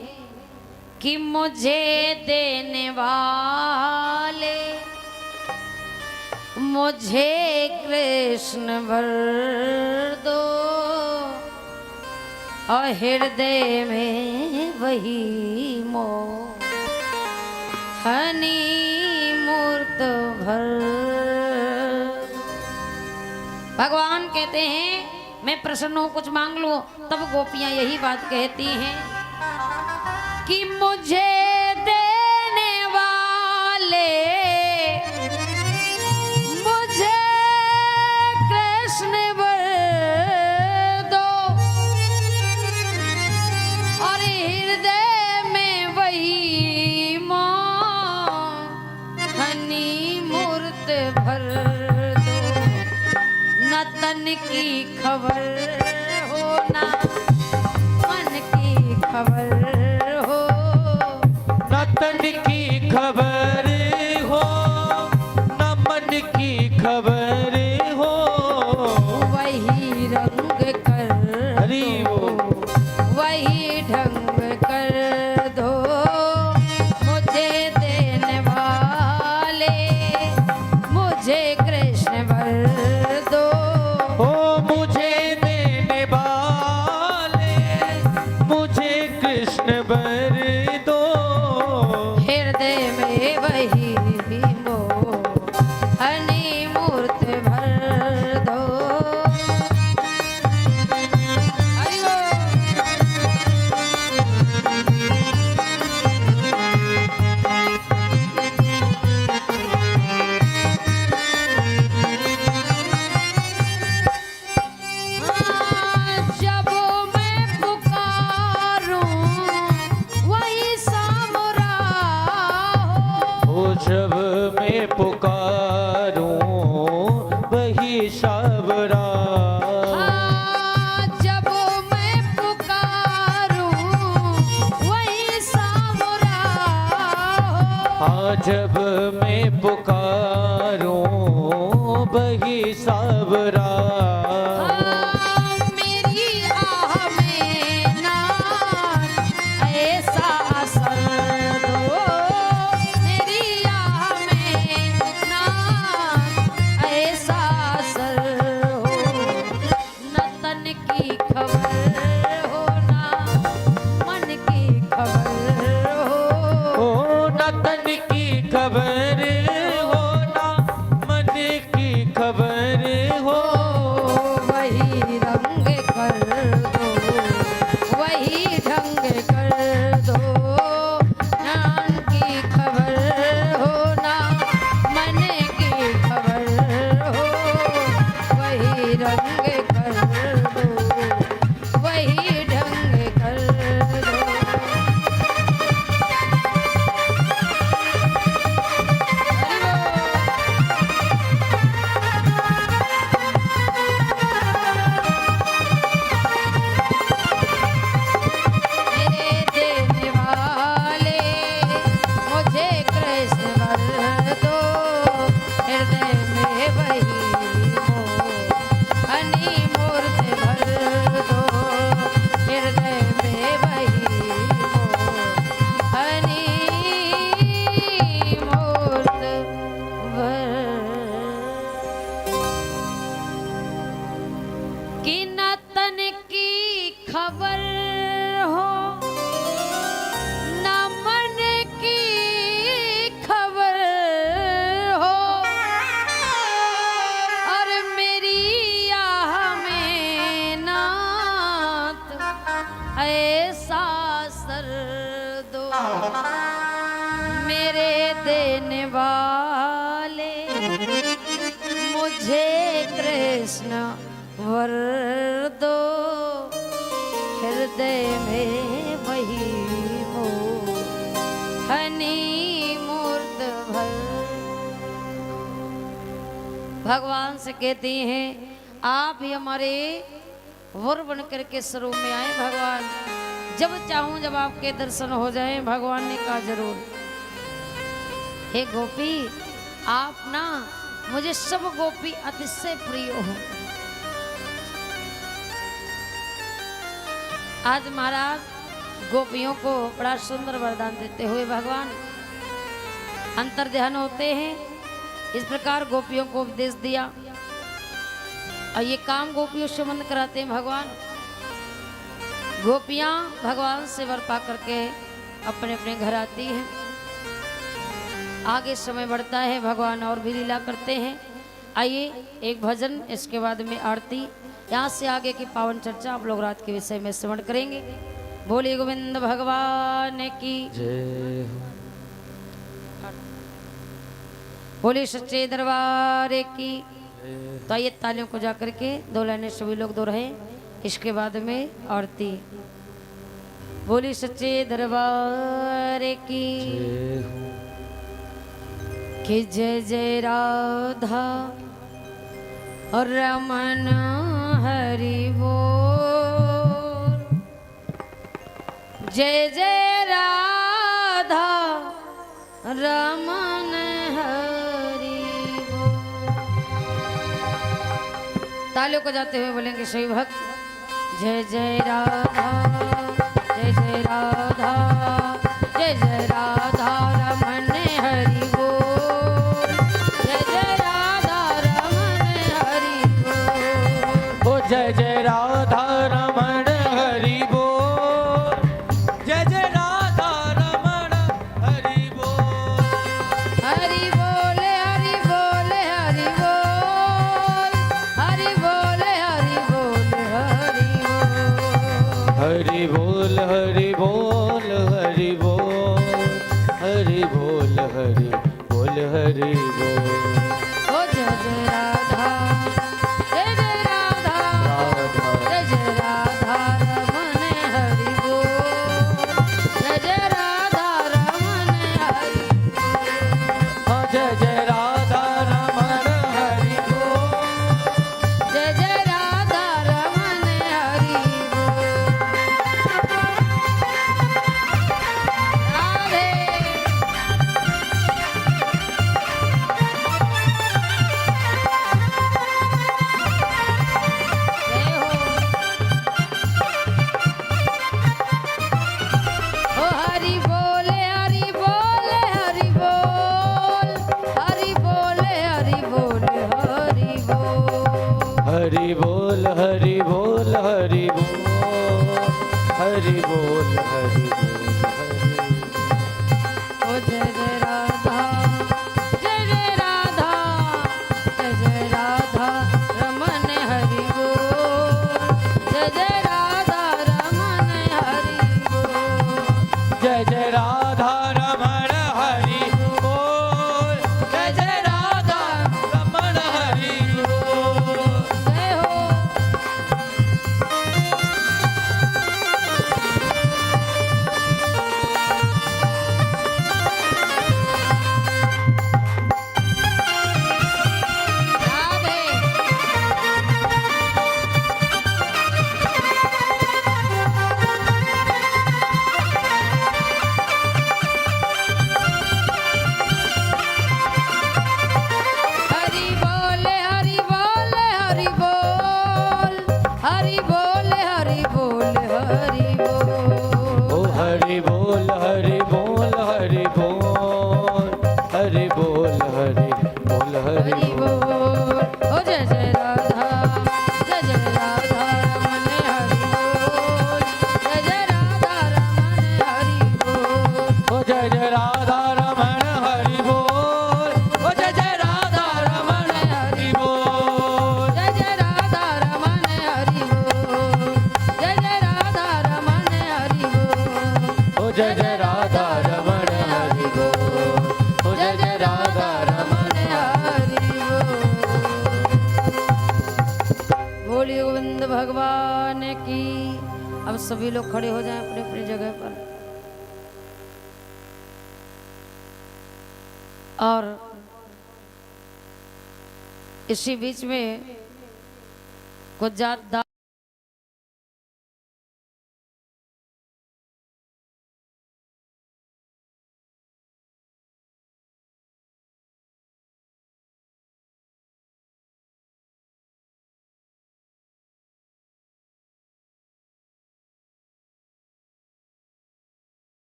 कि मुझे देने वाले मुझे कृष्ण वर दो, और हृदय में वही मोहनी मूर्त भर। भगवान कहते हैं मैं प्रसन्न हूं, कुछ मांग लो। तब गोपियां यही बात कहती हैं कि मुझे देने वाले मुझे कृष्ण वर दो, और हृदय में वही मोहनी मूर्त भर दो। न तन की खबर हो ना मन की खबर हो, न तन की खबर हो न मन की खबर हो, वही रंग कर हरि दो, वही ढंग कर दो। मुझे देने वाले मुझे कृष्ण वर दो, ओ मुझे देने वाले मुझे कृष्ण वर दो, हृदय में वही मोहनी मूर्त भर दो। हरि जब मैं पुकारूं वही सामरा हो, ओ जब मैं पुकारूं वही सावरा, जब मैं पुकारूं वही सामरा हो, हाँ जब मैं पुकारूं वही सावरा, मेरी आह में ना ऐसा असर दो, मेरी आह में ना ऐसा असर हो। न तन की खबर हो ना मन की खबर हो, की खबर हो, वही रंग कर दो, वही ढंग कर दो। ना अन्न की खबर हो ना मन की खबर हो, वही रंग कर दो, वही ढंग कर दो। मेरे देने वाले मुझे कृष्ण वर दो, हृदय में वही हनी मूर्त भर दो, हृदय में वही हनी मूर्त भर। कि न तन की खबर हो न मन की खबर हो, और मेरी आह में नात ऐसा सर दो। मेरे देने वाले मुझे कृष्ण वर दो, हृदय में वही हनी मूर्त भर। भगवान से कहती हैं आप ही हमारे वर बन करके स्वरूप में आए भगवान, जब चाहूं जब आपके दर्शन हो जाए। भगवान ने कहा जरूर। हे गोपी आप ना मुझे सब गोपी अतिशय प्रिय हो। आज महाराज गोपियों को बड़ा सुंदर वरदान देते हुए भगवान अंतर ध्यान होते हैं। इस प्रकार गोपियों को उपदेश दिया और ये काम गोपियों से बंद कराते हैं भगवान। गोपियां भगवान से वर पा करके अपने अपने घर आती हैं। आगे समय बढ़ता है, भगवान और भी लीला करते हैं। आइए एक भजन, इसके बाद में आरती। यहाँ से आगे की पावन चर्चा आप लोग रात के विषय में श्रवण करेंगे। बोले गोविंद भगवान की जय हो। बोले सच्चे दरबार की। तो आइए तालियों को जाकर के दो लाइनें सभी लोग दोहराए, इसके बाद में आरती। बोली सच्चे दरबार की जय हो। कि जय जय राधा और रमन हरि बोल, जय जय राधा रमन हरि बोल। तालियों को जाते हुए बोलेंगे सभी भक्त। जय जय राधा, जय जय राधा, जय जय राधा रमन हरि बोल, जय जय राधा रमन हरि बोल। ओ जय जय राधा रमण हरि बोल, जय जय राधा रमण हरि बोल। हरि बोल हरि बोल हरि बोल, हरि बोल हरि बोल हरि बोल। हरि बोल हरि बोल हरि बोल हरि बोल हरि बोल हरि बोल। ओ जय जय राधा, जय जय राधा, राधा जय जय राधा रमन हरि बोल, जय जय राधा रमन हरि बोल। जय जय राधा रमण हरि बोल, जय जय राधा रमन हरि बोल। राधे जय राधा रमन हरि बोल, जय जय राधा रमन हरि बोल, जय जय राधा रमण हरि बोल, जय जय राधा रमण हरि बोल। जय हो। राधे। हरि बोल हरि बोल हरि बोल, हरि बोल हरि बोल हरि बोल, ओ हरि बोल हरि बोल हरि बोल, हरि बोल हरि बोल हरि हरि बोल। बोल। ओ जय जय राधा, जय जय राधा रमन हरि बोल, जय जय राधा रमन हरि बोल, ओ जय जय राधा रमण हरि बोल, ओ जय जय राधा रमण हरि बोल। जय जय राधा रमन हरि बोल, जय जय राधा रमन हरि बोल, ओ जय जय राधा रमण हरि बोल, ओ जय जय राधा रमण हरि बोल। बोलिए गोविंद भगवान की। अब सभी लोग खड़े हो जाएं अपनी अपनी जगह पर। और इसी बीच में कुछ जात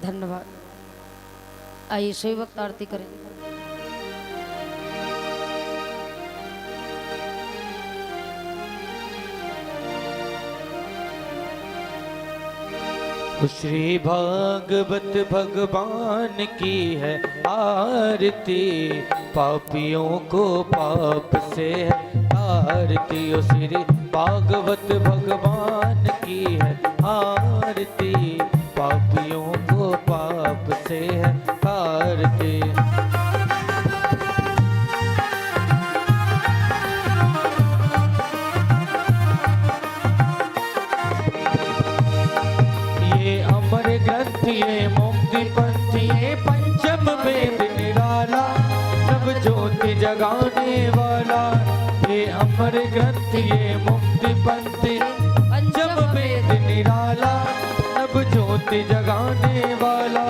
धन्यवाद। आइए सही वक्त आरती करें। श्री भागवत भगवान की है आरती, पापियों को पाप से है आरती। ओ श्री भागवत भगवान की है आरती, पापियों को पाप से है आरती। ये अमर ग्रंथ ये मुक्ति पंथ ये पंचम वेद निराला, नव ज्योति जगाने वाला। ये अमर ग्रंथ ये मुक्ति पंथ पंचम वेद निराला, नव ज्योति जगाने वाला।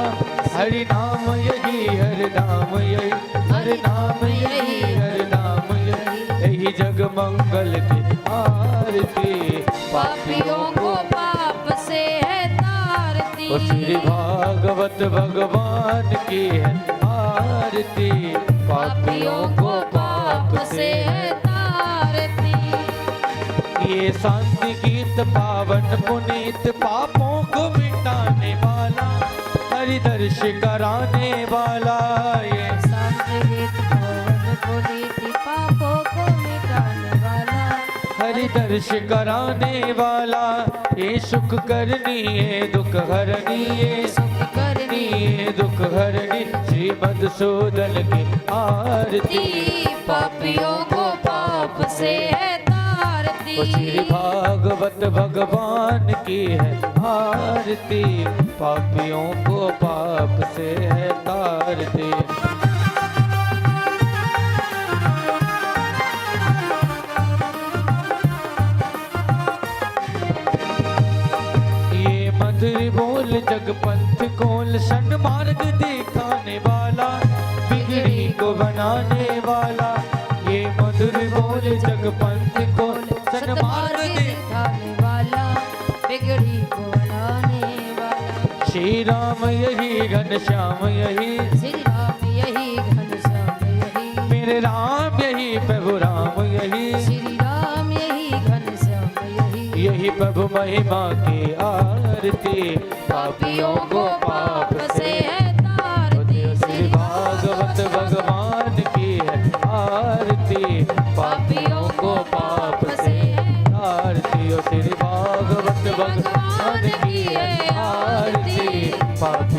हरि नाम यही हर नाम यही, हर नाम यही हर नाम यही, यही जग मंगल की आरती, पापियों को पाप से है तारती। ओ श्री भागवत भगवान की है आरती, पापियों को पाप से है। तारती। ये शांति गीत पावन पुनीत, पापों को मिटाने वाला, हरि दर्श कराने वाला। ये संगीत पवन पुनीति, पापों को मिटाने वाला, हरि दर्श कराने वाला। ये सुख करनी है दुख हरनी, ये सुख करनी ये दुख हरनी, श्री मधुसूदन की आरती, पापियों को पाप से है तारती। ओ श्री भागवत भगवान की है आरती, पापियों को पाप से है तारती। ये मधुर बोल जगपंथ कोल, सन्मार्ग दिखाने वाला, बिगड़ी को बनाने वाला। ये मधुर बोल जगपंथ कोल, सतमार्ग दिखाने वाला, बिगड़ी को बनाने वाला। श्री राम यही घनश्याम यही, श्री राम यही घनश्याम यही, मेरे राम यही प्रभु राम यही, श्री राम यही घनश्याम यही। यही प्रभु महिमा की आरती, पापियों को पाप से है तारती, श्री भागवत भगवान की है आरती, पापियों को पाप से आरती, श्री भागवत भगवान की है आरती, पाप